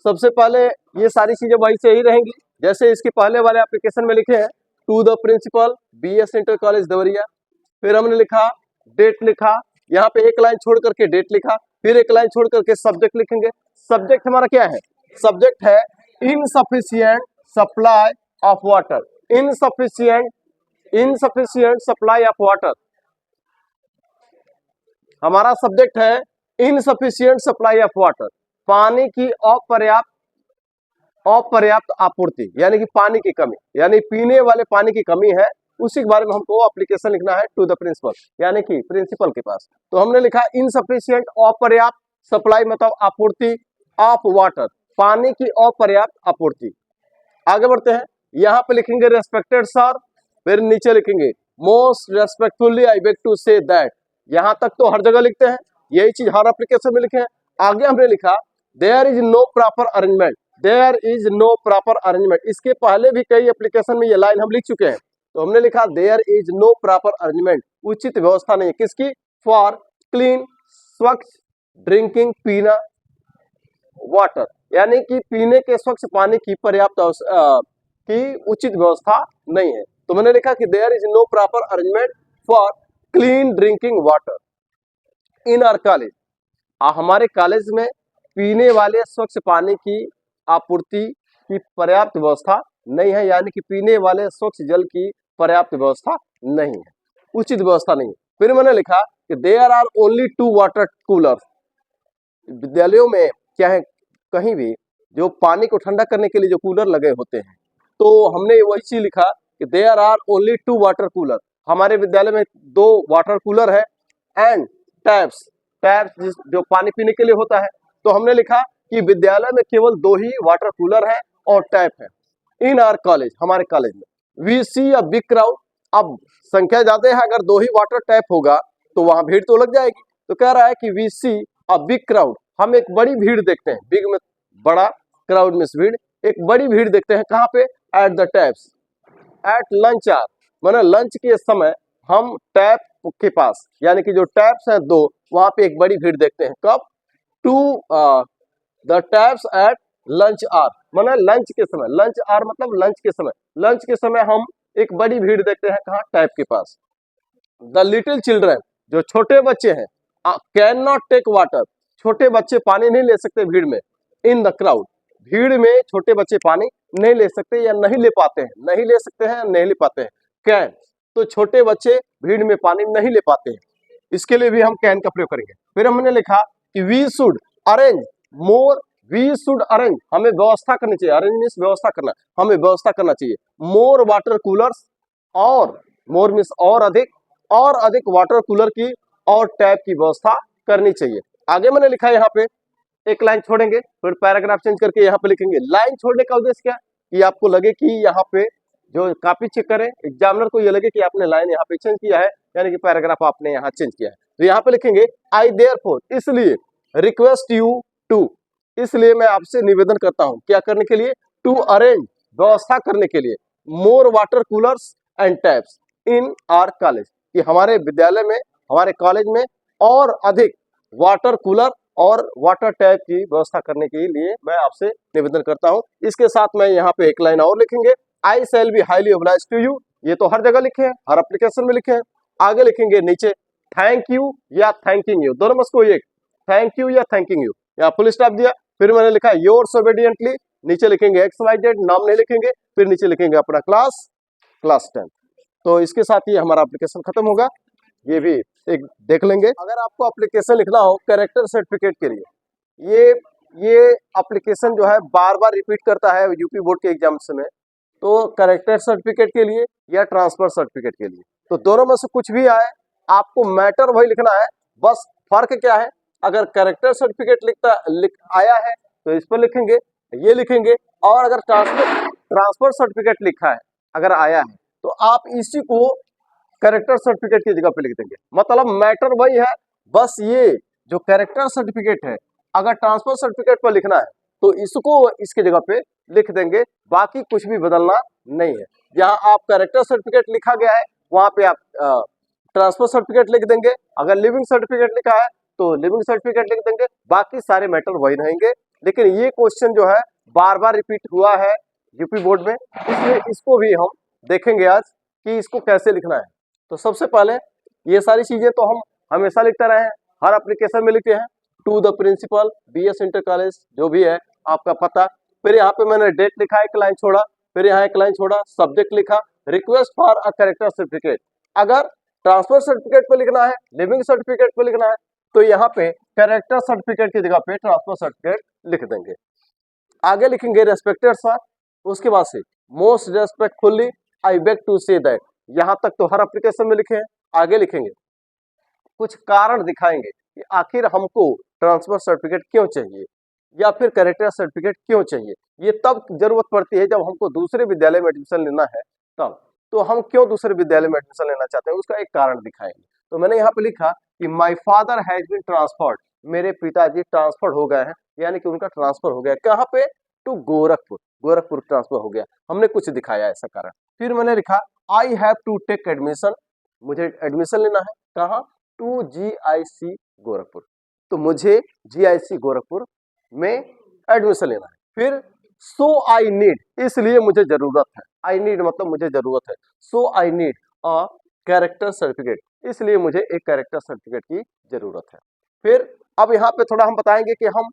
सबसे पहले ये सारी चीजें वही से ही रहेंगी, जैसे इसके पहले वाले एप्लीकेशन में लिखे हैं to the principal BS inter college Deoria, फिर हमने लिखा डेट लिखा, यहाँ पे एक लाइन छोड़ करके डेट लिखा, फिर एक लाइन छोड़ करके सब्जेक्ट लिखेंगे। सब्जेक्ट हमारा क्या है? सब्जेक्ट है insufficient supply of water, insufficient supply of water. हमारा सब्जेक्ट है इनसफिशिएंट सप्लाई ऑफ वाटर, पानी की अपर्याप्त आपूर्ति, यानी कि पानी की कमी, यानी पीने वाले पानी की कमी है, उसी के बारे में हमको एप्लीकेशन लिखना है टू द प्रिंसिपल, यानी कि प्रिंसिपल के पास। तो हमने लिखा इनसफिशिएंट अपर्याप्त सप्लाई मतलब आपूर्ति ऑफ वाटर, पानी की अपर्याप्त आपूर्ति। आगे बढ़ते हैं, यहाँ पे लिखेंगे रेस्पेक्टेड सर, फिर नीचे लिखेंगे most respectfully I beg to say that. यहाँ तक तो हर जगह लिखते हैं, यही चीज हर एप्लीकेशन में लिखे हैं। आगे हमने लिखा there is no proper arrangement, there is no proper arrangement. इसके पहले भी कई एप्लीकेशन में ये लाइन हम लिख चुके हैं, तो हमने लिखा there is no proper arrangement, उचित व्यवस्था नहीं है, किसकी? फॉर क्लीन स्वच्छ ड्रिंकिंग पीना वाटर, यानी कि पीने के स्वच्छ पानी की पर्याप्त की उचित व्यवस्था नहीं है। तो मैंने लिखा कि there is no proper arrangement for clean drinking water in our college, हमारे कॉलेज में पीने वाले स्वच्छ पानी की आपूर्ति की पर्याप्त व्यवस्था नहीं है, यानी कि पीने वाले स्वच्छ जल की पर्याप्त व्यवस्था नहीं है, उचित व्यवस्था नहीं है। फिर मैंने लिखा कि there are only 2 water cooler, विद्यालयों में क्या है, कहीं भी जो पानी को ठंडा करने के लिए जो कूलर लगे होते हैं, तो हमने वही चीज लिखा कि there are only 2 water cooler, हमारे विद्यालय में 2 वाटर कूलर है, एंड टैप्स जो पानी पीने के लिए होता है। तो हमने लिखा कि विद्यालय में केवल 2 ही वाटर कूलर है और टैप है इन आवर कॉलेज, हमारे कॉलेज में। We see a big crowd, अब संख्या ज्यादा है, अगर 2 ही वाटर टैप होगा तो वहां भीड़ तो लग जाएगी। तो कह रहा है कि we see a big crowd, हम एक बड़ी भीड़ देखते हैं, बिग में बड़ा, क्राउड में भीड़, एक बड़ी भीड़ देखते हैं कहाँ पे? At the taps, at lunch hour, माने लंच के समय हम टैप के पास, यानी कि जो टैप्स हैं 2, वहां पे एक बड़ी भीड़ देखते हैं। कब? To the taps at lunch hour, माने लंच के समय, लंच आवर मतलब लंच के समय, लंच के समय हम एक बड़ी भीड़ देखते हैं कहाँ? टैप के पास। द लिटिल चिल्ड्रन, जो छोटे बच्चे हैं, कैन नॉट टेक वाटर, छोटे बच्चे पानी नहीं ले सकते भीड़ में। इन द क्राउड, भीड़ में छोटे बच्चे पानी नहीं ले सकते या नहीं ले पाते हैं, नहीं ले सकते हैं, नहीं ले पाते हैं। कैन, तो छोटे बच्चे भीड़ में पानी नहीं ले पाते हैं, इसके लिए भी हम कैन का प्रयोग करेंगे। फिर हमने लिखा कि we should arrange more, we should arrange, हमें व्यवस्था करनी चाहिए, अरेंज मीन्स व्यवस्था करना, हमें व्यवस्था करना चाहिए मोर वाटर कूलर्स, और मोर मीन्स और अधिक वाटर कूलर की और टैप की व्यवस्था करनी चाहिए। आगे मैंने लिखा यहाँ पे, एक लाइन छोड़ेंगे फिर पैराग्राफ चेंज करके यहाँ पे लिखेंगे। लाइन छोड़ने का उद्देश्य क्या? कि आपको लगे कि यहाँ पे जो कॉपी चेक करे एग्जामिनर को ये लगे कि आपने लाइन यहाँ पे चेंज किया है, यानी कि पैराग्राफ आपने यहाँ चेंज किया है। तो यहाँ पे लिखेंगे आई देयरफॉर, इसलिए, रिक्वेस्ट यू टू, इसलिए मैं आपसे निवेदन करता हूँ, क्या करने के लिए? टू अरेंज, व्यवस्था करने के लिए, more water coolers and taps in our college, कि हमारे विद्यालय में, हमारे कॉलेज में और अधिक वाटर कूलर और वाटर टैप की व्यवस्था करने के लिए मैं आपसे निवेदन करता हूं। इसके साथ में यहाँ पे एक लाइन और लिखेंगे, I shall be highly obliged to you, ये तो हर जगह लिखे हैं, हर एप्लीकेशन में लिखे हैं। आगे लिखेंगे नीचे थैंक यू या थैंकिंग यू, दोनों में से कोई एक, थैंक यू या थैंकिंग यू, यहाँ फुल स्टॉप दिया। फिर मैंने लिखा योर्स ओबीडिएंटली, नीचे लिखेंगे XYZ, नाम नहीं लिखेंगे, फिर नीचे लिखेंगे अपना क्लास 10। तो इसके साथ ही हमारा एप्लीकेशन खत्म होगा, ये भी एक देख लेंगे। अगर आपको एप्लीकेशन लिखना हो कैरेक्टर सर्टिफिकेट के लिए, ये एप्लीकेशन जो है बार बार रिपीट करता है यूपी बोर्ड के एग्जाम्स में, तो कैरेक्टर सर्टिफिकेट के लिए या ट्रांसफर सर्टिफिकेट के लिए, तो दोनों में से कुछ भी आए, आपको मैटर वही लिखना है, बस फर्क क्या है? अगर कैरेक्टर सर्टिफिकेट आया है तो इस पर लिखेंगे, ये लिखेंगे, और अगर ट्रांसफर सर्टिफिकेट लिखा है, अगर आया है, तो आप इसी को कैरेक्टर सर्टिफिकेट की जगह पे लिख देंगे, मतलब मैटर वही है, बस ये जो कैरेक्टर सर्टिफिकेट है, अगर ट्रांसफर सर्टिफिकेट पर लिखना है तो इसको इसके जगह पे लिख देंगे, बाकी कुछ भी बदलना नहीं है। जहां आप कैरेक्टर सर्टिफिकेट लिखा गया है वहां पे आप ट्रांसफर सर्टिफिकेट लिख देंगे, अगर लिविंग सर्टिफिकेट लिखा है तो लिविंग सर्टिफिकेट लिख देंगे, बाकी सारे मैटर वही रहेंगे, लेकिन ये क्वेश्चन जो है बार बार रिपीट हुआ है यूपी बोर्ड में, इसलिए इसको भी हम देखेंगे आज कि इसको कैसे लिखना है। तो सबसे पहले ये सारी चीजें तो हम हमेशा लिखते रहे हैं, हर एप्लीकेशन में लिखे हैं, to the principal BS inter college जो भी है आपका पता। फिर यहाँ पे मैंने डेट लिखा, एक लाइन छोड़ा, फिर यहाँ एक लाइन छोड़ा, सब्जेक्ट लिखा, request for a character certificate. अगर ट्रांसफर सर्टिफिकेट पे लिखना है, लिविंग सर्टिफिकेट पे लिखना है, तो यहाँ पे कैरेक्टर सर्टिफिकेट की जगह पे ट्रांसफर सर्टिफिकेट लिख देंगे। आगे लिखेंगे रेस्पेक्टेड सर, उसके बाद से most respectfully I beg to say that. यहाँ तक तो हर एप्लीकेशन में लिखे हैं। आगे लिखेंगे, कुछ कारण दिखाएंगे कि आखिर हमको ट्रांसफर सर्टिफिकेट क्यों चाहिए या फिर कैरेक्टर सर्टिफिकेट क्यों चाहिए। ये तब जरूरत पड़ती है जब हमको दूसरे विद्यालय में एडमिशन लेना है तब। तो हम क्यों दूसरे विद्यालय में एडमिशन लेना चाहते हैं उसका एक कारण दिखाएंगे। तो मैंने यहाँ पे लिखा कि my father has been transferred, मेरे पिताजी ट्रांसफर हो गए हैं, यानी कि उनका ट्रांसफर हो गया। कहाँ पे? टू गोरखपुर, गोरखपुर ट्रांसफर हो गया। हमने कुछ दिखाया ऐसा कारण। फिर मैंने लिखा I have to take admission, मुझे एडमिशन लेना है। कहाँ? टू GIC गोरखपुर, तो मुझे GIC गोरखपुर में एडमिशन लेना है। फिर सो आई नीड, इसलिए मुझे जरूरत है, आई नीड मतलब मुझे जरूरत है, so I need a character certificate, इसलिए मुझे एक कैरेक्टर सर्टिफिकेट की जरूरत है। फिर अब यहाँ पे थोड़ा हम बताएंगे कि हम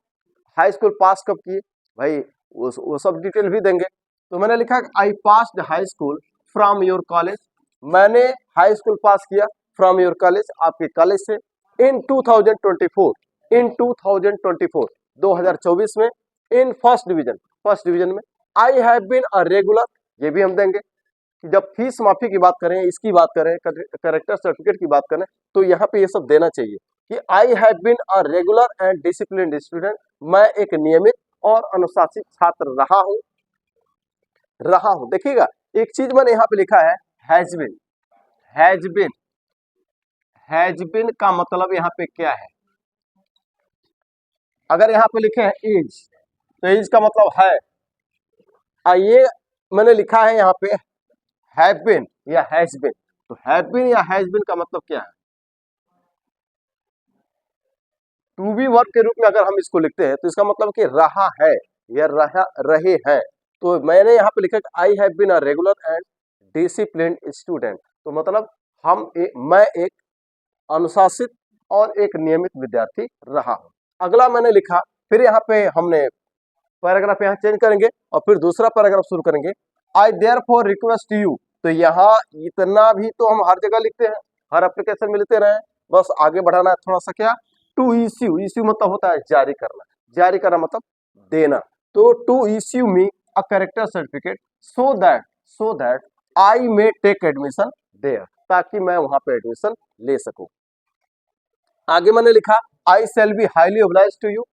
हाई स्कूल पास कब किए, भाई वो सब डिटेल भी देंगे। तो मैंने लिखा I passed high school from your college, मैंने हाई स्कूल पास किया फ्रॉम योर कॉलेज, आपके कॉलेज से, इन 2024, इन 2024 2024 में, इन फर्स्ट डिवीजन में। I have been a regular, ये भी हम देंगे कि जब फीस माफी की बात करें, इसकी बात करें, कैरेक्टर सर्टिफिकेट की बात करें, तो यहाँ पे ये सब देना चाहिए कि I have been a regular and disciplined student, मैं एक नियमित और अनुशासित छात्र रहा हूं। देखिएगा एक चीज मैंने यहाँ पे लिखा है has been, has been, has been का मतलब यहाँ पे क्या है? अगर यहाँ पे लिखे हैं इज, तो इज का मतलब है। ये मैंने लिखा है यहाँ पे हैव बीन या हैज बीन, तो हैव बीन या हैज बीन का मतलब क्या है? टू बी वर्ब के रूप में अगर हम इसको लिखते हैं तो इसका मतलब कि रहा है या रहे हैं। तो मैंने यहाँ पे लिखा I have been a regular and disciplined student, तो मतलब मैं एक अनुशासित और एक नियमित विद्यार्थी रहा हूं। अगला मैंने लिखा, फिर यहाँ पे हमने पैराग्राफ यहाँ चेंज करेंगे और फिर दूसरा पैराग्राफ शुरू करेंगे। आई देयरफॉर रिक्वेस्ट यू, तो यहाँ इतना भी तो हम हर जगह लिखते हैं, हर एप्लीकेशन में लिखते रहे, बस आगे बढ़ाना है थोड़ा सा। क्या? टू इश्यू, इश्यू मतलब होता है जारी करना, जारी करना मतलब देना। तो to issue me a character certificate so that I may take admission there, ताकि मैं वहां पे एडमिशन ले सकूं। आगे मैंने लिखा I shall be highly obliged to you,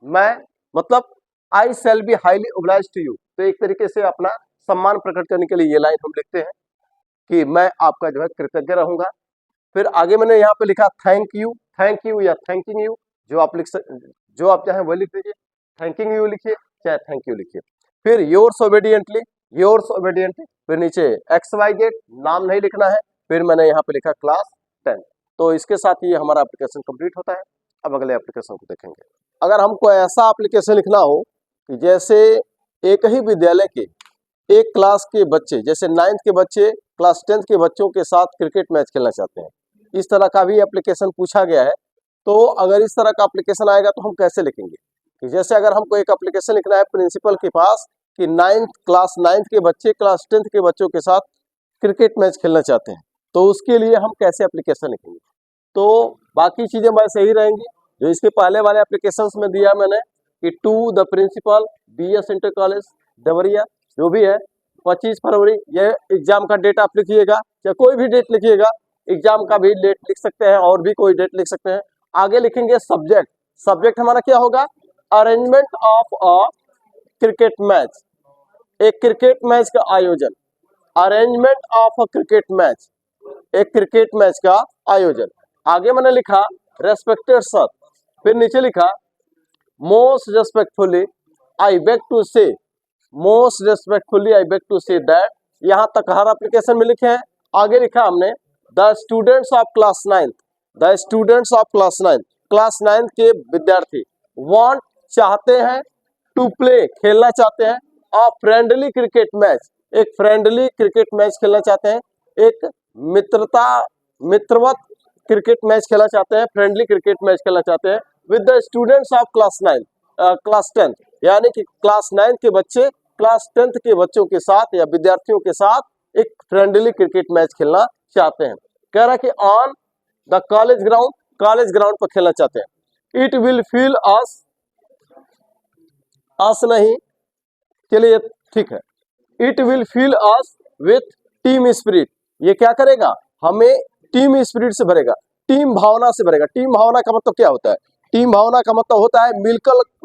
मैं मतलब I shall be highly obliged to you, तो एक तरीके से अपना सम्मान प्रकट करने के लिए ये लाइन हम लिखते हैं कि मैं आपका जो है कृतज्ञ रहूंगा। फिर आगे मैंने यहाँ पे लिखा थैंक यू या थैंकिंग यू, जो आप चाहें वो लिख दीजिए, थैंकिंग यू लिखिए चाहे थैंक यू लिखिए। फिर योर्स ओबेडिएंटली, फिर नीचे XYZ, नाम नहीं लिखना है। फिर मैंने यहाँ पे लिखा क्लास 10। तो इसके साथ ही हमारा एप्लीकेशन कंप्लीट होता है। अब अगले एप्लीकेशन को देखेंगे। अगर हमको ऐसा एप्लीकेशन लिखना हो कि जैसे एक ही विद्यालय के एक क्लास के बच्चे, जैसे 9th के बच्चे क्लास 10th के बच्चों के साथ क्रिकेट मैच खेलना चाहते हैं, इस तरह का भी एप्लीकेशन पूछा गया है। तो अगर इस तरह का एप्लीकेशन आएगा तो हम कैसे लिखेंगे कि जैसे अगर हमको एक एप्लीकेशन लिखना है प्रिंसिपल के पास कि क्लास 9th के बच्चे क्लास 10th के बच्चों के साथ क्रिकेट मैच खेलना चाहते हैं, तो उसके लिए हम कैसे एप्लीकेशन लिखेंगे। तो बाकी चीजें वैसे ही रहेंगी जो इसके पहले वाले एप्लीकेशन में दिया मैंने कि to the principal BS inter college Deoria, जो भी है 25 फरवरी, यह एग्जाम का डेट आप लिखिएगा, या कोई भी डेट लिखिएगा, एग्जाम का भी डेट लिख सकते हैं और भी कोई डेट लिख सकते हैं। आगे लिखेंगे सब्जेक्ट, सब्जेक्ट हमारा क्या होगा? Arrangement of a cricket match, एक क्रिकेट मैच का आयोजन, arrangement of a cricket match, एक क्रिकेट मैच का आयोजन। आगे मैंने लिखा रेस्पेक्टेड सर, फिर नीचे लिखा most respectfully I beg to say, most respectfully I beg to say that, यहां तक हर एप्लीकेशन में लिखे हैं। आगे लिखा हमने the students of class 9th, the students of class 9th, class 9th के विद्यार्थी वांट चाहते हैं टू प्ले खेलना चाहते हैं, अ फ्रेंडली क्रिकेट मैच एक फ्रेंडली क्रिकेट मैच खेलना चाहते हैं, एक मित्रवत क्रिकेट मैच खेलना चाहते हैं, फ्रेंडली क्रिकेट मैच खेलना चाहते हैं with the students of class 10, यानी कि क्लास 9 के बच्चे क्लास 10 के बच्चों के साथ या विद्यार्थियों के साथ एक फ्रेंडली क्रिकेट मैच खेलना चाहते हैं। कह रहा है कि ऑन द कॉलेज ग्राउंड पर खेलना चाहते हैं। इट विल फील अस नहीं, चलिए ठीक है, it will feel us with team spirit, ये क्या करेगा, हमें टीम स्पिरिट से भरेगा, टीम भावना से भरेगा। टीम भावना का मतलब क्या होता है, टीम भावना का मतलब होता है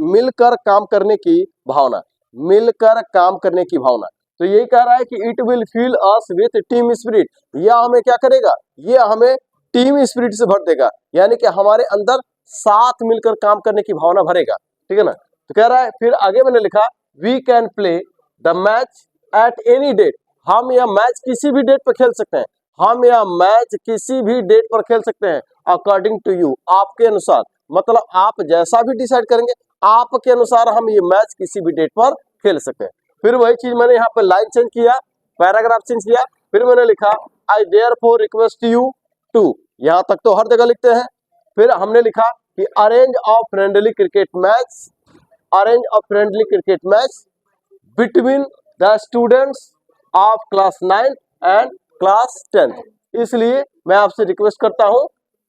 मिलकर काम करने की भावना, मिलकर काम करने की भावना। तो यही कह रहा है कि it will feel us with team spirit, यह हमें क्या करेगा, यह हमें टीम स्पिरिट से भर देगा, यानी कि हमारे अंदर साथ मिलकर काम करने की भावना भरेगा, ठीक है ना। तो कह रहा है, फिर आगे मैंने लिखा we can play the match at any date, हम यह मैच किसी भी डेट पर खेल सकते हैं, हम यह मैच किसी भी डेट पर खेल सकते हैं, अकॉर्डिंग टू यू, आपके अनुसार, मतलब आप जैसा भी डिसाइड करेंगे आपके अनुसार हम ये मैच किसी भी डेट पर खेल सकते हैं। फिर वही चीज मैंने यहाँ पे लाइन चेंज किया, पैराग्राफ चेंज किया, फिर मैंने लिखा I therefore request you to, यहाँ तक तो हर जगह लिखते हैं। फिर हमने लिखा कि arrange a friendly cricket match between the students of class 9 and class 10। इसलिए मैं आपसे रिक्वेस्ट करता हूं,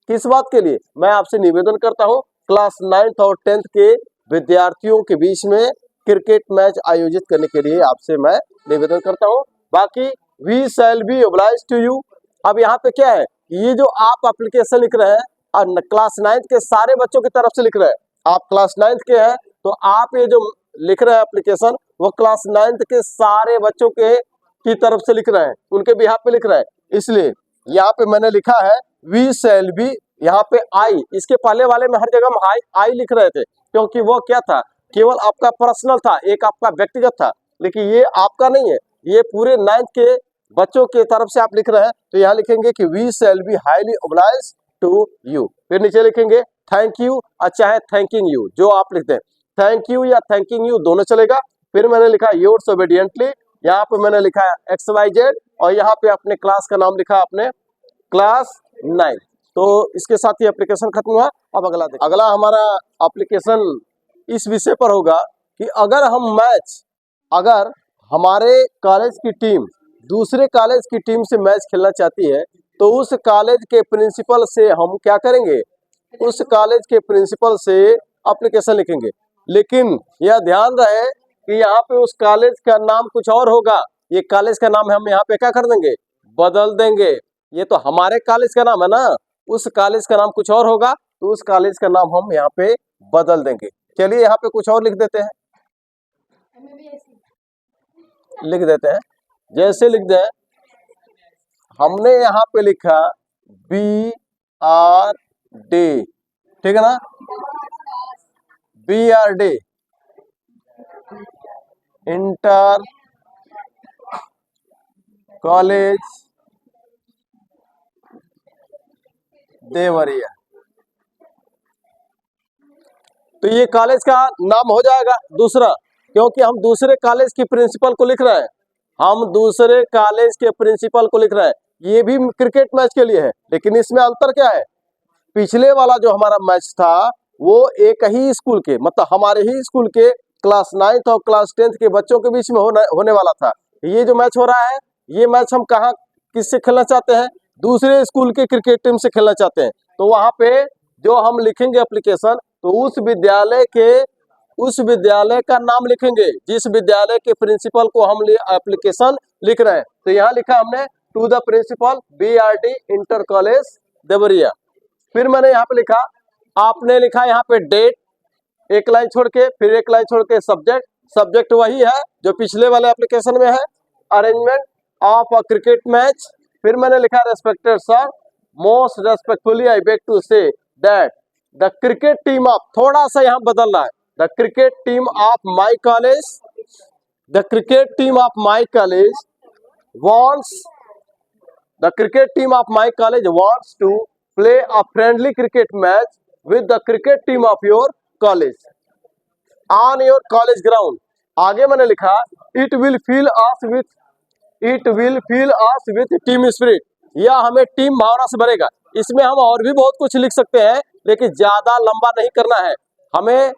किस बात के लिए, मैं आपसे निवेदन करता हूं क्लास 9th और 10th के विद्यार्थियों के बीच में क्रिकेट मैच आयोजित करने के लिए आपसे मैं निवेदन करता हूं। बाकी we shall be oblige to you, अब यहाँ पे क्या है, ये जो आप एप्लीकेशन लिख रहे हैं और क्लास 9th के सारे बच्चों की तरफ से लिख रहे हैं, आप क्लास 9th के हैं तो आप ये जो लिख रहे हैं एप्लीकेशन वो क्लास 9th के सारे बच्चों के की तरफ से लिख रहे हैं, उनके बिहाफ पे लिख रहे हैं। इसलिए यहाँ पे मैंने लिखा है वी शैल बी, यहाँ पे आई, इसके पहले वाले में हर जगह हम आई लिख रहे थे क्योंकि वो क्या था, केवल आपका पर्सनल था, एक आपका व्यक्तिगत था, लेकिन ये आपका नहीं है, ये पूरे 9th के बच्चों के तरफ से आप लिख रहे हैं। तो यहाँ लिखेंगे कि we shall be highly obliged to you, फिर नीचे लिखेंगे थैंक यू, अच्छा है थैंकिंग यू, जो आप लिखते हैं थैंक यू या थैंकिंग यू दोनों चलेगा। फिर मैंने लिखा योर्स ओबीडियंटली, यहाँ पे मैंने लिखा है XYZ और यहाँ पे अपने क्लास का नाम लिखा अपने क्लास 9। तो इसके साथ ही एप्लीकेशन खत्म हुआ। अब अगला हमारा एप्लीकेशन इस विषय पर होगा कि अगर हमारे कॉलेज की टीम दूसरे कॉलेज की टीम से मैच खेलना चाहती है तो उस कॉलेज के प्रिंसिपल से हम क्या करेंगे, उस कॉलेज के प्रिंसिपल से एप्लीकेशन लिखेंगे। लेकिन यह ध्यान रहे कि यहाँ पे उस कॉलेज का नाम कुछ और होगा, ये कॉलेज का नाम हम यहाँ पे क्या कर देंगे, बदल देंगे। ये तो हमारे कॉलेज का नाम है ना, उस कॉलेज का नाम कुछ और होगा तो उस कॉलेज का नाम हम यहाँ पे बदल देंगे। चलिए यहाँ पे कुछ और लिख देते हैं, जैसे लिख दें, हमने यहाँ पे लिखा BRD, ठीक है ना, BRD इंटर कॉलेज देवरिया, तो ये कॉलेज का नाम हो जाएगा दूसरा, क्योंकि हम दूसरे कॉलेज की प्रिंसिपल को लिख रहे हैं, हम दूसरे कॉलेज के प्रिंसिपल को लिख रहे हैं। ये भी क्रिकेट मैच के लिए है, लेकिन इसमें अंतर क्या है, पिछले वाला जो हमारा मैच था वो एक ही स्कूल के, मतलब हमारे ही स्कूल के क्लास 9th और क्लास 10th के बच्चों के बीच में होने वाला था। ये जो मैच हो रहा है, ये मैच हम कहाँ किससे खेलना चाहते हैं, दूसरे स्कूल के क्रिकेट टीम से खेलना चाहते हैं। तो वहां पे जो हम लिखेंगे एप्लीकेशन, तो उस विद्यालय का नाम लिखेंगे जिस विद्यालय के प्रिंसिपल को हम एप्लीकेशन लिख रहे हैं। तो यहाँ लिखा हमने to the principal BRD inter college Deoria. फिर मैंने यहाँ पे लिखा, आपने लिखा यहाँ पे डेट एक लाइन छोड़ के, फिर एक लाइन छोड़ के सब्जेक्ट वही है जो पिछले वाले एप्लीकेशन में है, arrangement of a cricket match. फिर मैंने लिखा respected sir, most respectfully I beg to say that the cricket team of, थोड़ा सा यहाँ बदलना है, the cricket team of my college wants to play a friendly cricket match with the cricket team of your college। On your college ground. आगे मैंने लिखा it will fill us with team spirit, यह हमें टीम भावना से भरेगा। इसमें हम और भी बहुत कुछ लिख सकते हैं, लेकिन ज्यादा लंबा नहीं करना है, हमें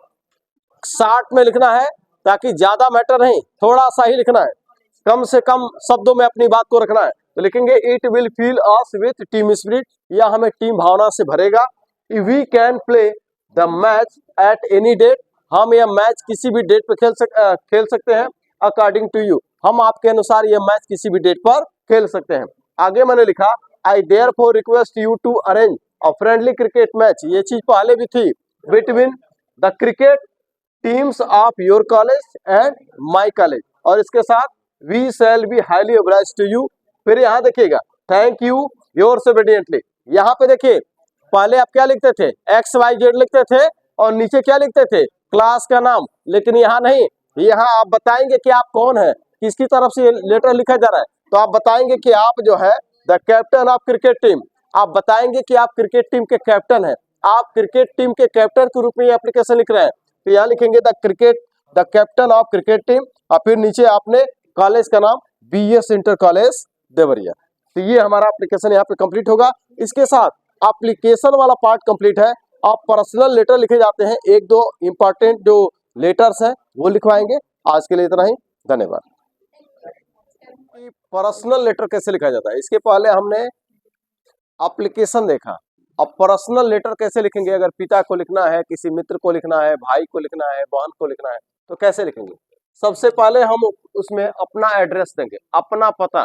शॉर्ट में लिखना है, ताकि ज्यादा मैटर नहीं, थोड़ा सा ही लिखना है, कम से कम शब्दों में अपनी बात को रखना है। तो लिखेंगे it will fill us with team spirit, यह हमें टीम भावना से भरेगा। We can play the match at any date, हम यह मैच किसी भी डेट पे खेल सकते हैं। अकॉर्डिंग टू यू, हम आपके अनुसार यह मैच किसी भी डेट पर खेल सकते हैं। आगे मैंने लिखा I therefore request you to arrange a friendly cricket match, ये चीज पहले भी थी, between the cricket teams of your college and my college, और इसके साथ we shall be highly obliged to you. फिर यहाँ देखिएगा थैंक यू योर्स ओबीडिएंटली, यहाँ पे देखिए पहले आप क्या लिखते थे, XYZ लिखते थे और नीचे क्या लिखते थे, क्लास का नाम। लेकिन यहाँ नहीं, यहाँ आप बताएंगे कि आप कौन है, किसकी तरफ से लेटर लिखा जा रहा है। तो आप बताएंगे कि आप जो है the captain of cricket team, आप बताएंगे कि आप क्रिकेट टीम के कैप्टन हैं, आप क्रिकेट टीम के कैप्टन के रूप में ये एप्लीकेशन लिख रहे हैं। तो यहाँ लिखेंगे the captain of cricket team, और फिर नीचे आपने कॉलेज का नाम BS इंटर कॉलेज देवरिया। तो ये हमारा एप्लीकेशन यहाँ पे कंप्लीट होगा। इसके साथ एप्लीकेशन वाला पार्ट कंप्लीट है। आप पर्सनल लेटर लिखे जाते हैं, एक दो इंपॉर्टेंट जो लेटर्स हैं वो लिखवाएंगे। आज के लिए इतना ही, धन्यवाद। पर्सनल लेटर कैसे लिखा जाता है, इसके पहले हमने एप्लीकेशन देखा। अब पर्सनल लेटर कैसे लिखेंगे, अगर पिता को लिखना है, किसी मित्र को लिखना है, भाई को लिखना है, बहन को लिखना है, तो कैसे लिखेंगे। सबसे पहले हम उसमें अपना एड्रेस देंगे, अपना पता।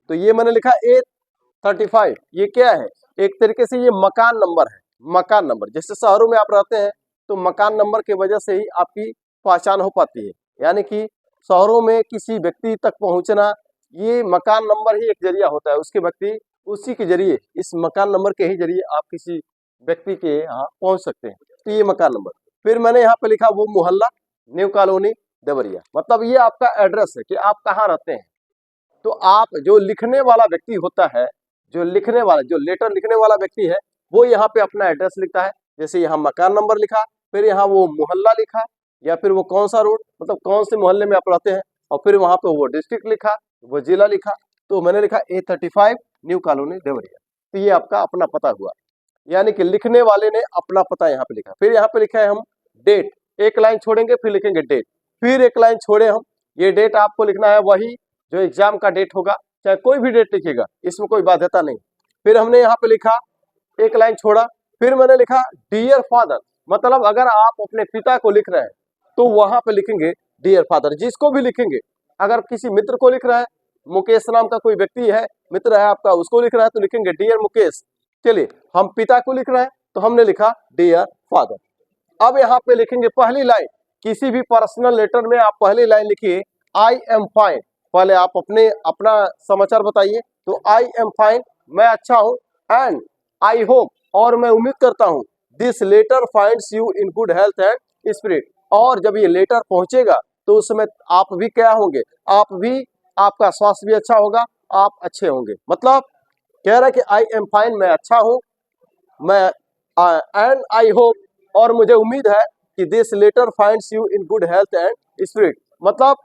तो ये मैंने लिखा A35, ये क्या है, एक तरीके से ये मकान नंबर है, मकान नंबर। जैसे शहरों में आप रहते हैं तो मकान नंबर की वजह से ही आपकी पहचान हो पाती है, यानी कि शहरों में किसी व्यक्ति तक पहुंचना, ये मकान नंबर ही एक जरिया होता है, उसके व्यक्ति उसी के जरिए, इस मकान नंबर के ही जरिए आप किसी व्यक्ति के यहाँ पहुंच सकते हैं। तो ये मकान नंबर। फिर मैंने यहाँ पे लिखा वो मोहल्ला, न्यू कॉलोनी देवरिया, मतलब ये आपका एड्रेस है कि आप कहाँ रहते हैं। तो आप जो लिखने वाला व्यक्ति होता है, जो लेटर लिखने वाला व्यक्ति है, वो यहाँ पे अपना एड्रेस लिखता है। जैसे यहाँ मकान नंबर लिखा, फिर यहाँ वो मोहल्ला लिखा, या फिर वो कौन सा रोड, मतलब कौन से मोहल्ले में आप रहते हैं, और फिर वहां पे वो डिस्ट्रिक्ट लिखा, वो जिला लिखा। तो मैंने लिखा A35 न्यू कॉलोनी देवरिया। तो ये आपका अपना पता हुआ, यानी कि लिखने वाले ने अपना पता यहाँ पे लिखा। फिर यहाँ पे लिखा है हम डेट, एक लाइन छोड़ेंगे फिर लिखेंगे डेट, फिर एक लाइन छोड़े हम, ये डेट आपको लिखना है वही जो एग्जाम का डेट होगा, चाहे कोई भी डेट लिखिएगा, इसमें कोई बाध्यता नहीं। फिर हमने यहाँ पे लिखा, एक लाइन छोड़ा, फिर मैंने लिखा डियर फादर, मतलब अगर आप अपने पिता को लिख रहे हैं तो वहां पे लिखेंगे डियर फादर। जिसको भी लिखेंगे, अगर किसी मित्र को लिख रहा है, मुकेश नाम का कोई व्यक्ति है, मित्र है आपका, उसको लिख रहा है तो लिखेंगे डियर मुकेश। चलिए, हम पिता को लिख रहे हैं तो हमने लिखा डियर फादर। अब यहाँ पे लिखेंगे पहली लाइन, किसी भी पर्सनल लेटर में आप पहली लाइन लिखिए आई एम फाइन। पहले आप अपना समाचार बताइए। तो आई एम फाइन, मैं अच्छा हूँ, एंड आई होप, और मैं उम्मीद करता हूँ, this letter finds you in good health and spirit, और जब ये लेटर पहुंचेगा तो उस समय आप भी क्या होंगे, आपका स्वास्थ्य भी अच्छा होगा, आप अच्छे होंगे। मतलब कह रहा है कि आई एम फाइन, मैं अच्छा हूँ, मैं एंड आई होप, और मुझे उम्मीद है कि this letter finds you in good health and spirit, मतलब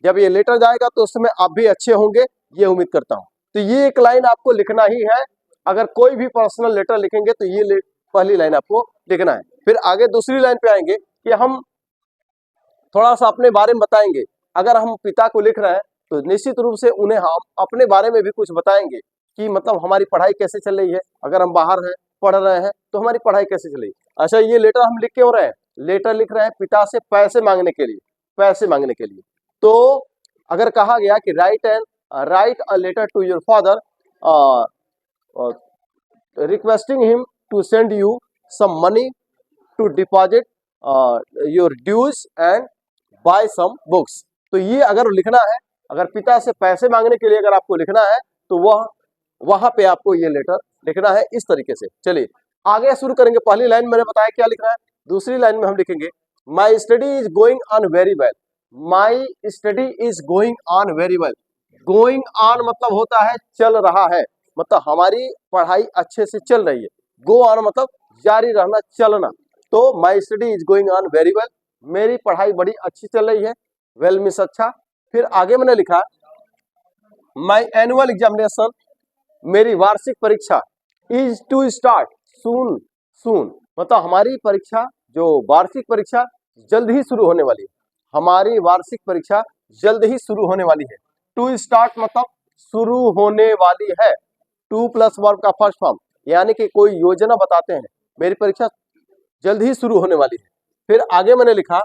जब ये लेटर जाएगा तो उस समय आप भी अच्छे होंगे, ये उम्मीद करता हूँ। तो ये एक लाइन आपको लिखना ही है। अगर कोई भी पर्सनल लेटर लिखेंगे तो ये पहली लाइन आपको लिखना है। फिर आगे दूसरी लाइन पे आएंगे कि हम थोड़ा सा अपने बारे में बताएंगे। अगर हम पिता को लिख रहे हैं तो निश्चित रूप से उन्हें हम अपने बारे में भी कुछ बताएंगे कि मतलब हमारी पढ़ाई कैसे चल रही है, अगर हम बाहर हैं, पढ़ रहे हैं, तो हमारी पढ़ाई कैसे चल रही है। अच्छा, ये लेटर हम लिख क्यों रहे हैं, लेटर लिख रहे हैं पिता से पैसे मांगने के लिए, पैसे मांगने के लिए। तो अगर कहा गया कि write a letter to your father requesting him to send you some money to deposit your dues and buy some books. तो ये अगर लिखना है, अगर पिता से पैसे मांगने के लिए अगर आपको लिखना है तो वहां पे आपको ये लेटर लिखना है इस तरीके से। चलिए आगे शुरू करेंगे। पहली लाइन मैंने बताया क्या लिखना है, दूसरी लाइन में हम लिखेंगे my study is going on very well. My study is going on very well. Going on मतलब होता है चल रहा है, मतलब हमारी पढ़ाई अच्छे से चल रही है। गो ऑन मतलब जारी रहना, चलना। तो my study is going on very well, मेरी पढ़ाई बड़ी अच्छी चल रही है, वेल मिस अच्छा। फिर आगे मैंने लिखा माई एनुअल एग्जामिनेशन, मेरी वार्षिक परीक्षा इज टू स्टार्ट सून सून, मतलब हमारी परीक्षा जो वार्षिक परीक्षा जल्द ही शुरू होने वाली है, हमारी वार्षिक परीक्षा जल्द ही शुरू होने वाली है। टू स्टार्ट मतलब शुरू होने वाली है, टू प्लस वर्ब का फर्स्ट फॉर्म, यानी कि कोई योजना बताते हैं, मेरी परीक्षा जल्द ही शुरू होने वाली है। फिर आगे मैंने लिखा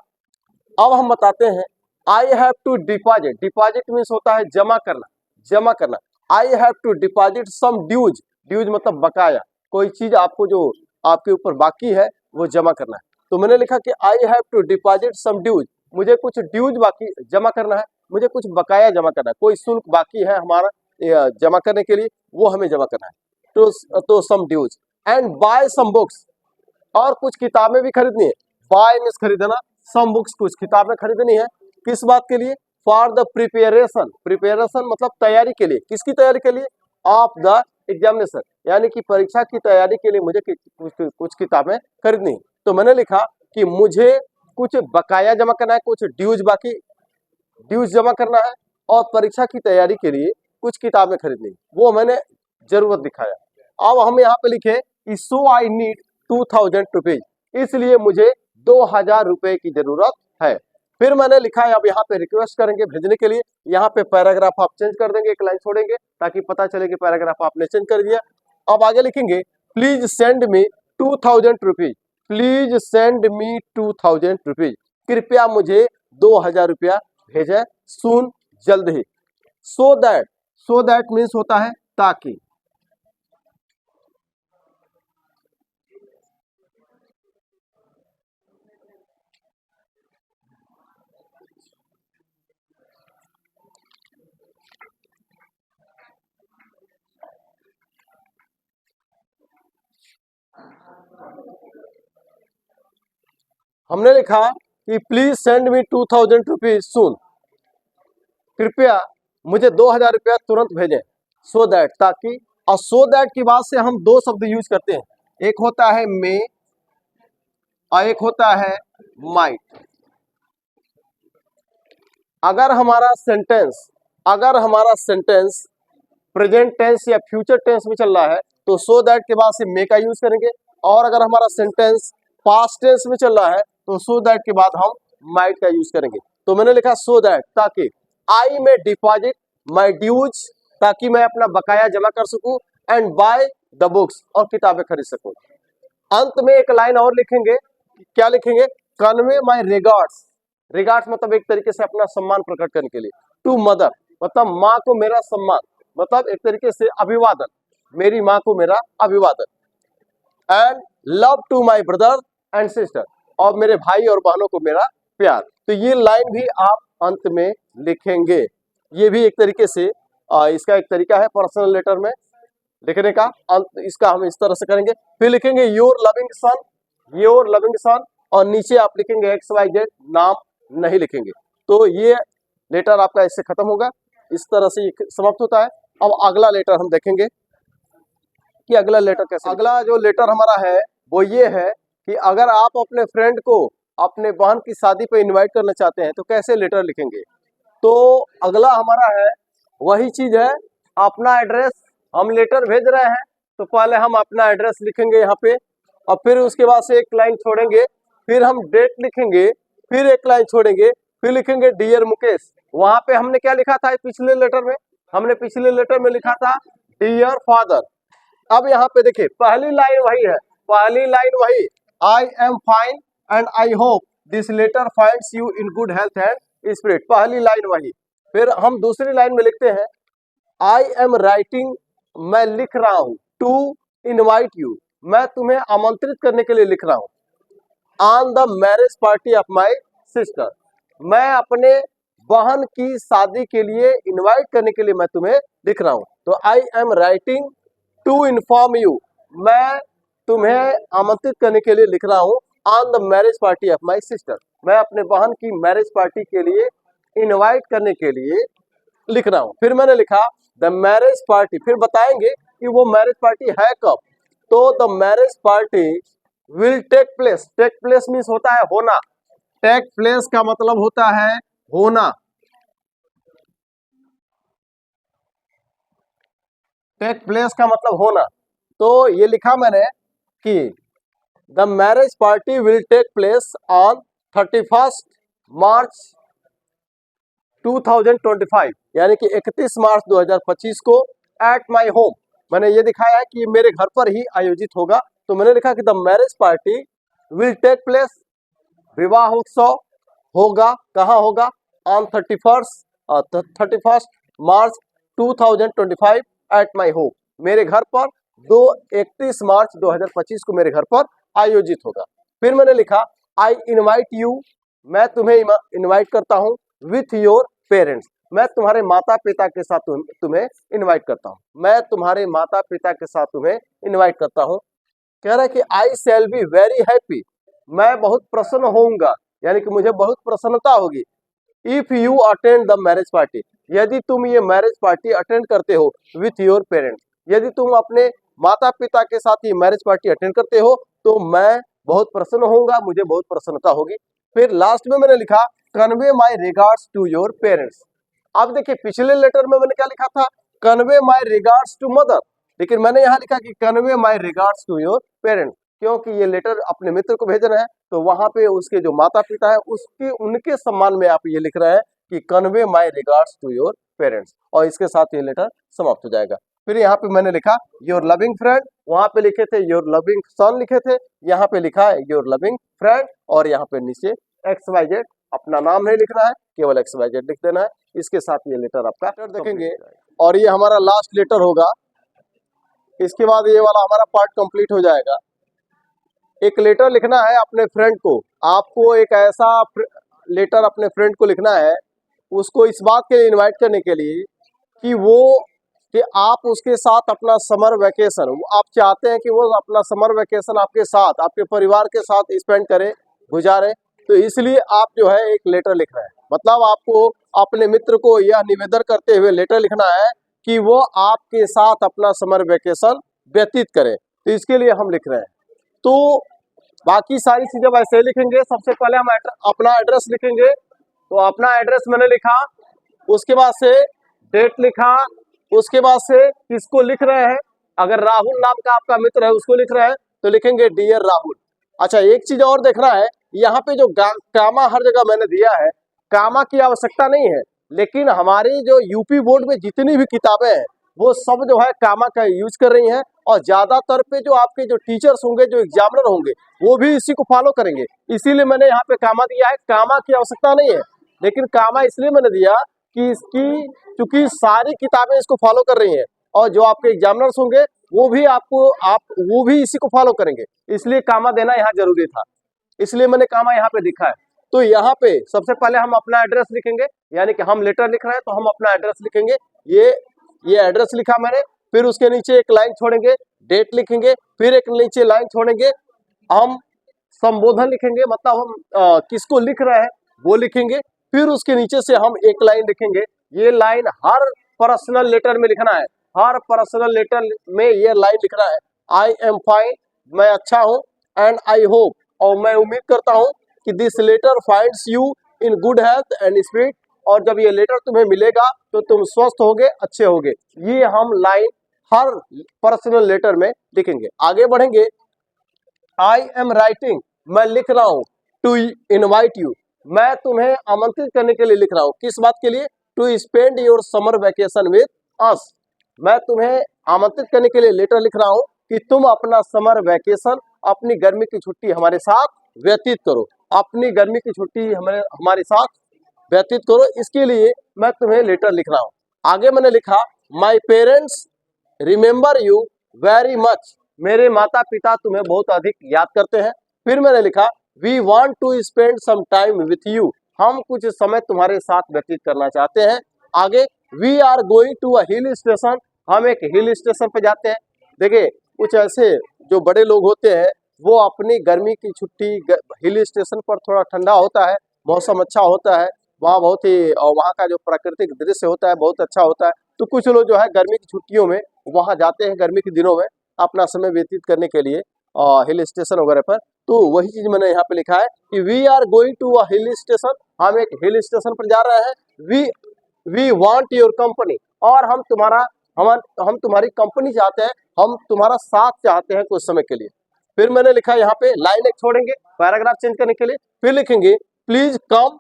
अब हम बताते हैं I have to deposit, deposit means होता है जमा करना, जमा करना। I have to deposit some dues, dues मतलब बकाया, कोई चीज आपको जो आपके ऊपर बाकी है वो जमा करना है। तो मैंने लिखा कि I have to deposit some dues, मुझे कुछ ड्यूज बाकी जमा करना है, मुझे कुछ बकाया जमा करना है, कोई शुल्क बाकी है हमारा जमा करने के लिए, वो हमें जमा करना है। तो some dues and buy some books, और कुछ किताबें भी खरीदनी है, बाय मीन्स खरीदना, सम बुक्स कुछ किताबें खरीदनी है, किस बात के लिए, फॉर द प्रिपेरेशन, प्रिपेरेशन मतलब तैयारी के लिए, किसकी तैयारी के लिए, ऑफ द एग्जामिनेशन, यानी कि परीक्षा की तैयारी के लिए मुझे कुछ किताबें खरीदनी है। तो मैंने लिखा कि मुझे कुछ बकाया जमा करना है, कुछ ड्यूज बाकी ड्यूज जमा करना है, और परीक्षा की तैयारी के लिए कुछ किताबें खरीदनी है, वो मैंने जरूरत दिखाया। अब हम यहाँ पे लिखे सो आई नीड 2000 रुपीज, इसलिए मुझे 2000 रुपए की जरूरत है। फिर मैंने लिखा है, अब यहाँ पे रिक्वेस्ट करेंगे भेजने के लिए, यहाँ पे पैराग्राफ आप चेंज कर देंगे, एक लाइन छोड़ेंगे ताकि पता चले कि पैराग्राफ आपने चेंज कर दिया। अब आगे लिखेंगे please send me 2000 rupees, please send me 2000 rupees, कृपया मुझे 2000 रुपया भेजें, सून जल्द ही। सो दैट मीन्स होता है ताकि, हमने लिखा कि प्लीज सेंड मी 2000 रुपीज सून, कृपया मुझे 2000 रुपया तुरंत भेजें, सो दैट ताकि, और सो दैट की बात से हम दो शब्द यूज करते हैं, एक होता है मे और एक होता है माइट। अगर हमारा सेंटेंस प्रेजेंट टेंस या फ्यूचर टेंस में चल रहा है तो सो दैट के बाद से मे का यूज करेंगे, और अगर हमारा सेंटेंस पास्ट टेंस में चल रहा है तो सो दैट के बाद हम माइट का यूज करेंगे। तो मैंने लिखा सो दैट ताकि, आई में डिपॉजिट माई ड्यूज, ताकि मैं अपना बकाया जमा कर सकूं, एंड बाय द बुक्स, और किताबें खरीद सकूं। अंत में एक लाइन और लिखेंगे, क्या लिखेंगे, कन्वे माई रिगार्ड्स, रिगार्ड्स मतलब एक तरीके से अपना सम्मान प्रकट करने के लिए, टू मदर मतलब माँ को मेरा सम्मान, मतलब एक तरीके से अभिवादन, मेरी माँ को मेरा अभिवादन, and love to my brother and sister, और मेरे भाई और बहनों को मेरा प्यार। तो ये लाइन भी आप अंत में लिखेंगे, ये भी एक तरीके से इसका एक तरीका है पर्सनल लेटर में लिखने का, इसका हम इस तरह से करेंगे। फिर लिखेंगे योर लविंग सन, और नीचे आप लिखेंगे XYZ, नाम नहीं लिखेंगे। तो ये लेटर आपका इससे खत्म होगा, इस तरह से ये समाप्त होता है। अब अगला लेटर हम देखेंगे कि अगला लेटर कैसे, अगला जो लेटर हमारा है वो ये है कि अगर आप अपने फ्रेंड को अपने बहन की शादी पे इनवाइट करना चाहते हैं तो कैसे लेटर लिखेंगे। तो अगला हमारा है वही चीज है, अपना एड्रेस, हम लेटर भेज रहे हैं तो पहले हम अपना एड्रेस लिखेंगे यहाँ पे, और फिर उसके बाद से एक लाइन छोड़ेंगे, फिर हम डेट लिखेंगे, फिर एक लाइन छोड़ेंगे, फिर लिखेंगे डियर मुकेश। वहां पे हमने क्या लिखा था पिछले लेटर में, हमने पिछले लेटर में लिखा था डियर फादर। अब यहाँ पे देखिए पहली लाइन वही है, पहली लाइन वही, I am fine and I hope this letter finds you in good health and spirit, पहली लाइन वही। फिर हम दूसरी लाइन में लिखते हैं आई एम राइटिंग, मैं लिख रहा हूं, टू इनवाइट यू, मैं तुम्हें आमंत्रित करने के लिए लिख रहा हूं, on the marriage party of my sister, मैं अपने बहन की शादी के लिए इनवाइट करने के लिए मैं तुम्हें लिख रहा हूं। तो I am writing to inform you, मैं तुम्हें आमंत्रित करने के लिए लिख रहा हूं, on the marriage party of my sister, मैं अपने बहन की मैरिज पार्टी के लिए इनवाइट करने के लिए लिख रहा हूं। फिर मैंने लिखा द मैरिज पार्टी, फिर बताएंगे कि वो मैरिज पार्टी है कब। तो the marriage party will take place, take place means होता है होना, टेक प्लेस का मतलब होता है होना, टेक प्लेस का मतलब होना। तो ये लिखा मैंने कि the marriage party will take place on 31 March 2025, यानी कि 31 मार्च 2025 को एट माई होम। मैंने ये दिखाया है कि ये मेरे घर पर ही आयोजित होगा, तो मैंने लिखा कि the marriage party will take place, विवाह उत्सव होगा, कहाँ होगा, on 31 March 2025 at my home, मेरे घर पर 31 मार्च 2025 को मेरे घर पर आयोजित होगा। फिर मैंने लिखा आई इनवाइट यू, मैं तुम्हें इनवाइट करता हूँ, विथ योर पेरेंट्स, मैं तुम्हारे माता पिता के साथ तुम्हें इनवाइट करता हूँ, मैं तुम्हारे माता पिता के साथ तुम्हें इनवाइट करता हूँ। कह रहा है कि आई शैल बी वेरी हैप्पी, मैं बहुत प्रसन्न होऊंगा, यानी कि मुझे बहुत प्रसन्नता होगी, if you attend the marriage party, यदि तुम ये मैरिज पार्टी अटेंड करते हो, विथ योर पेरेंट्स, यदि तुम अपने माता पिता के साथ ये मैरिज पार्टी अटेंड करते हो तो मैं बहुत प्रसन्न होऊंगा, मुझे बहुत प्रसन्नता होगी। फिर लास्ट में मैंने लिखा convey my regards to your parents. अब देखिए पिछले लेटर में मैंने क्या लिखा था, convey my regards to mother, लेकिन मैंने यहाँ लिखा कि convey my regards to your parents, क्योंकि ये लेटर अपने मित्र को भेजना है, तो वहां पे उसके जो माता पिता है उसके उनके सम्मान में आप ये लिख रहे हैं कि convey my regards to your parents, और इसके साथ ये लेटर समाप्त हो जाएगा। फिर यहाँ पे मैंने लिखा योर लविंग फ्रेंड, वहां पे लिखे थे योर लविंग सन लिखे थे, यहाँ पे लिखा है योर लविंग फ्रेंड, और यहाँ पे नीचे XYZ, अपना नाम नहीं लिखना है, केवल XYZ लिख देना है। इसके साथ ये लेटर आपका देखेंगे, और ये हमारा लास्ट लेटर होगा, इसके बाद ये वाला हमारा पार्ट कंप्लीट हो जाएगा। एक लेटर लिखना है अपने फ्रेंड को, आपको एक ऐसा लेटर अपने फ्रेंड को लिखना है, उसको इस बात के लिए इनवाइट करने के लिए कि आप उसके साथ अपना समर वैकेशन, आप चाहते हैं कि वो अपना समर वैकेशन आपके साथ, आपके परिवार के साथ स्पेंड करे, गुजारे, तो इसलिए आप जो है एक लेटर लिख रहे हैं। मतलब आपको अपने मित्र को यह निवेदन करते हुए लेटर लिखना है कि वो आपके साथ अपना समर वैकेशन व्यतीत करे, तो इसके लिए हम लिख रहे हैं। तो बाकी सारी चीजें वैसे ही लिखेंगे। सबसे पहले हम अपना एड्रेस लिखेंगे, तो अपना एड्रेस मैंने लिखा, उसके बाद से डेट लिखा, उसके बाद से किसको लिख रहे हैं, अगर राहुल नाम का आपका मित्र है उसको लिख रहे हैं तो लिखेंगे डियर राहुल। अच्छा, एक चीज और देखना है, यहाँ पे जो कामा हर जगह मैंने दिया है, कामा की आवश्यकता नहीं है, लेकिन हमारी जो यूपी बोर्ड में जितनी भी किताबें हैं वो सब जो है कामा का यूज कर रही हैं, और ज्यादातर पे जो आपके जो टीचर्स होंगे, जो एग्जामिनर होंगे, वो भी इसी को फॉलो करेंगे, इसीलिए मैंने यहाँ पे कामा दिया है। कामा की आवश्यकता नहीं है, लेकिन कामा इसलिए मैंने दिया कि इसकी क्योंकि सारी किताबें इसको फॉलो कर रही हैं, और जो आपके एग्जामिनर्स होंगे वो भी वो भी इसी को फॉलो करेंगे, इसलिए कामा देना यहाँ जरूरी था, इसलिए मैंने कामा यहाँ पे दिखा है। तो यहाँ पे सबसे पहले हम अपना एड्रेस लिखेंगे, यानी कि हम लेटर लिख रहे हैं तो हम अपना एड्रेस लिखेंगे, ये एड्रेस लिखा मैंने, फिर उसके नीचे एक लाइन छोड़ेंगे, डेट लिखेंगे, फिर एक नीचे लाइन छोड़ेंगे, हम संबोधन लिखेंगे, मतलब हम किसको लिख रहे हैं वो लिखेंगे, फिर उसके नीचे से हम एक लाइन लिखेंगे। ये लाइन हर पर्सनल लेटर में लिखना है, हर पर्सनल लेटर में ये लाइन लिखना है, आई एम फाइन, मैं अच्छा हूँ, एंड आई होप, और मैं उम्मीद करता हूँ कि this letter finds you in good health and spirit, और जब ये लेटर तुम्हें मिलेगा तो तुम स्वस्थ होगे, अच्छे होगे। ये हम लाइन हर पर्सनल लेटर में लिखेंगे। आगे बढ़ेंगे, आई एम राइटिंग, मैं लिख रहा हूँ, टू इनवाइट यू, मैं तुम्हें आमंत्रित करने के लिए लिख रहा हूँ, किस बात के लिए, to spend your summer vacation with us, मैं तुम्हें आमंत्रित करने के लिए लेटर लिख रहा हूँ कि तुम अपना समर वैकेशन, अपनी गर्मी की छुट्टी हमारे साथ व्यतीत करो, अपनी गर्मी की छुट्टी हमारे साथ व्यतीत करो, इसके लिए मैं तुम्हें लेटर लिख रहा हूँ। आगे मैंने लिखा my parents remember you very much, मेरे माता पिता तुम्हें बहुत अधिक याद करते हैं। फिर मैंने लिखा we want to spend some time with you, हम कुछ समय तुम्हारे साथ व्यतीत करना चाहते हैं। आगे we are going to a hill station, हम एक हिल स्टेशन पे जाते हैं। देखिए कुछ ऐसे जो बड़े लोग होते हैं वो अपनी गर्मी की छुट्टी हिल स्टेशन पर, थोड़ा ठंडा होता है, मौसम अच्छा होता है, वहाँ बहुत ही, और वहाँ का जो प्राकृतिक दृश्य होता है बहुत अच्छा होता है, तो कुछ लोग जो है गर्मी की छुट्टियों में वहाँ जाते हैं, गर्मी के दिनों में अपना समय व्यतीत करने के लिए हिल स्टेशन वगैरह पर। तो वही चीज मैंने यहाँ पे लिखा है कि we are going to a hill station, हम एक हिल स्टेशन पर जा रहे हैं। वी वांट योर कंपनी, और हम तुम्हारी कंपनी चाहते हैं, हम तुम्हारा साथ चाहते हैं कुछ समय के लिए। फिर मैंने लिखा यहाँ पे लाइन एक छोड़ेंगे पैराग्राफ चेंज करने के लिए, फिर लिखेंगे प्लीज कम,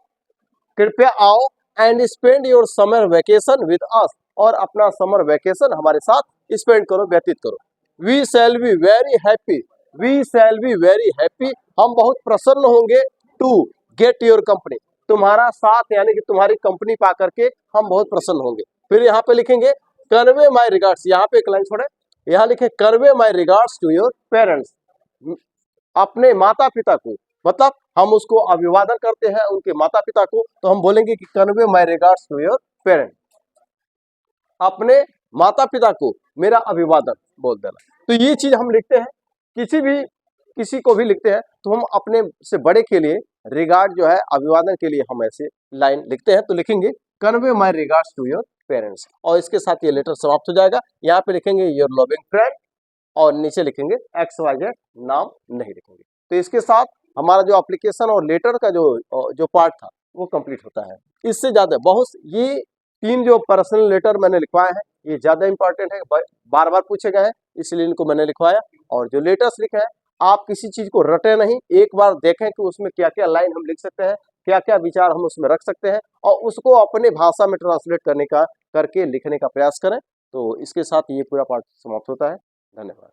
कृपया आओ, and spend your summer vacation with us, और अपना समर वेकेशन हमारे साथ स्पेंड करो, व्यतीत करो। We shall be very happy, we shall be very happy, हम बहुत प्रसन्न होंगे, टू गेट योर कंपनी, तुम्हारा साथ यानी कि तुम्हारी कंपनी पा करके हम बहुत प्रसन्न होंगे। फिर यहाँ पे लिखेंगे कन्वे माई रिगार्ड्स, यहाँ पे एक लाइन छोड़े, यहाँ लिखे convey my regards to your parents, अपने माता पिता को, मतलब हम उसको अभिवादन करते हैं उनके माता पिता को, तो हम बोलेंगे कि convey my regards to your parents, अपने माता पिता को मेरा अभिवादन बोल देना। तो ये चीज हम लिखते हैं, किसी को भी लिखते हैं तो हम अपने से बड़े के लिए रिगार्ड जो है अभिवादन के लिए हम ऐसे लाइन लिखते हैं। तो लिखेंगे convey my regards to your parents, और इसके साथ ये लेटर समाप्त हो जाएगा। यहाँ पे लिखेंगे योर लविंग फ्रेंड, और नीचे लिखेंगे XYZ, नाम नहीं लिखेंगे। तो इसके साथ हमारा जो एप्लीकेशन और लेटर का जो पार्ट था वो कंप्लीट होता है। इससे ज्यादा बहुत ये 3 जो पर्सनल लेटर मैंने लिखवाए हैं ये ज्यादा इंपॉर्टेंट है, बार बार पूछे गए हैं, इसलिए इनको मैंने लिखवाया। और जो लेटर्स लिखे हैं आप किसी चीज को रटे नहीं, एक बार देखें कि उसमें क्या क्या लाइन हम लिख सकते हैं, क्या क्या विचार हम उसमें रख सकते हैं, और उसको अपने भाषा में ट्रांसलेट करके लिखने का प्रयास करें। तो इसके साथ ये पूरा पार्ट समाप्त होता है। धन्यवाद।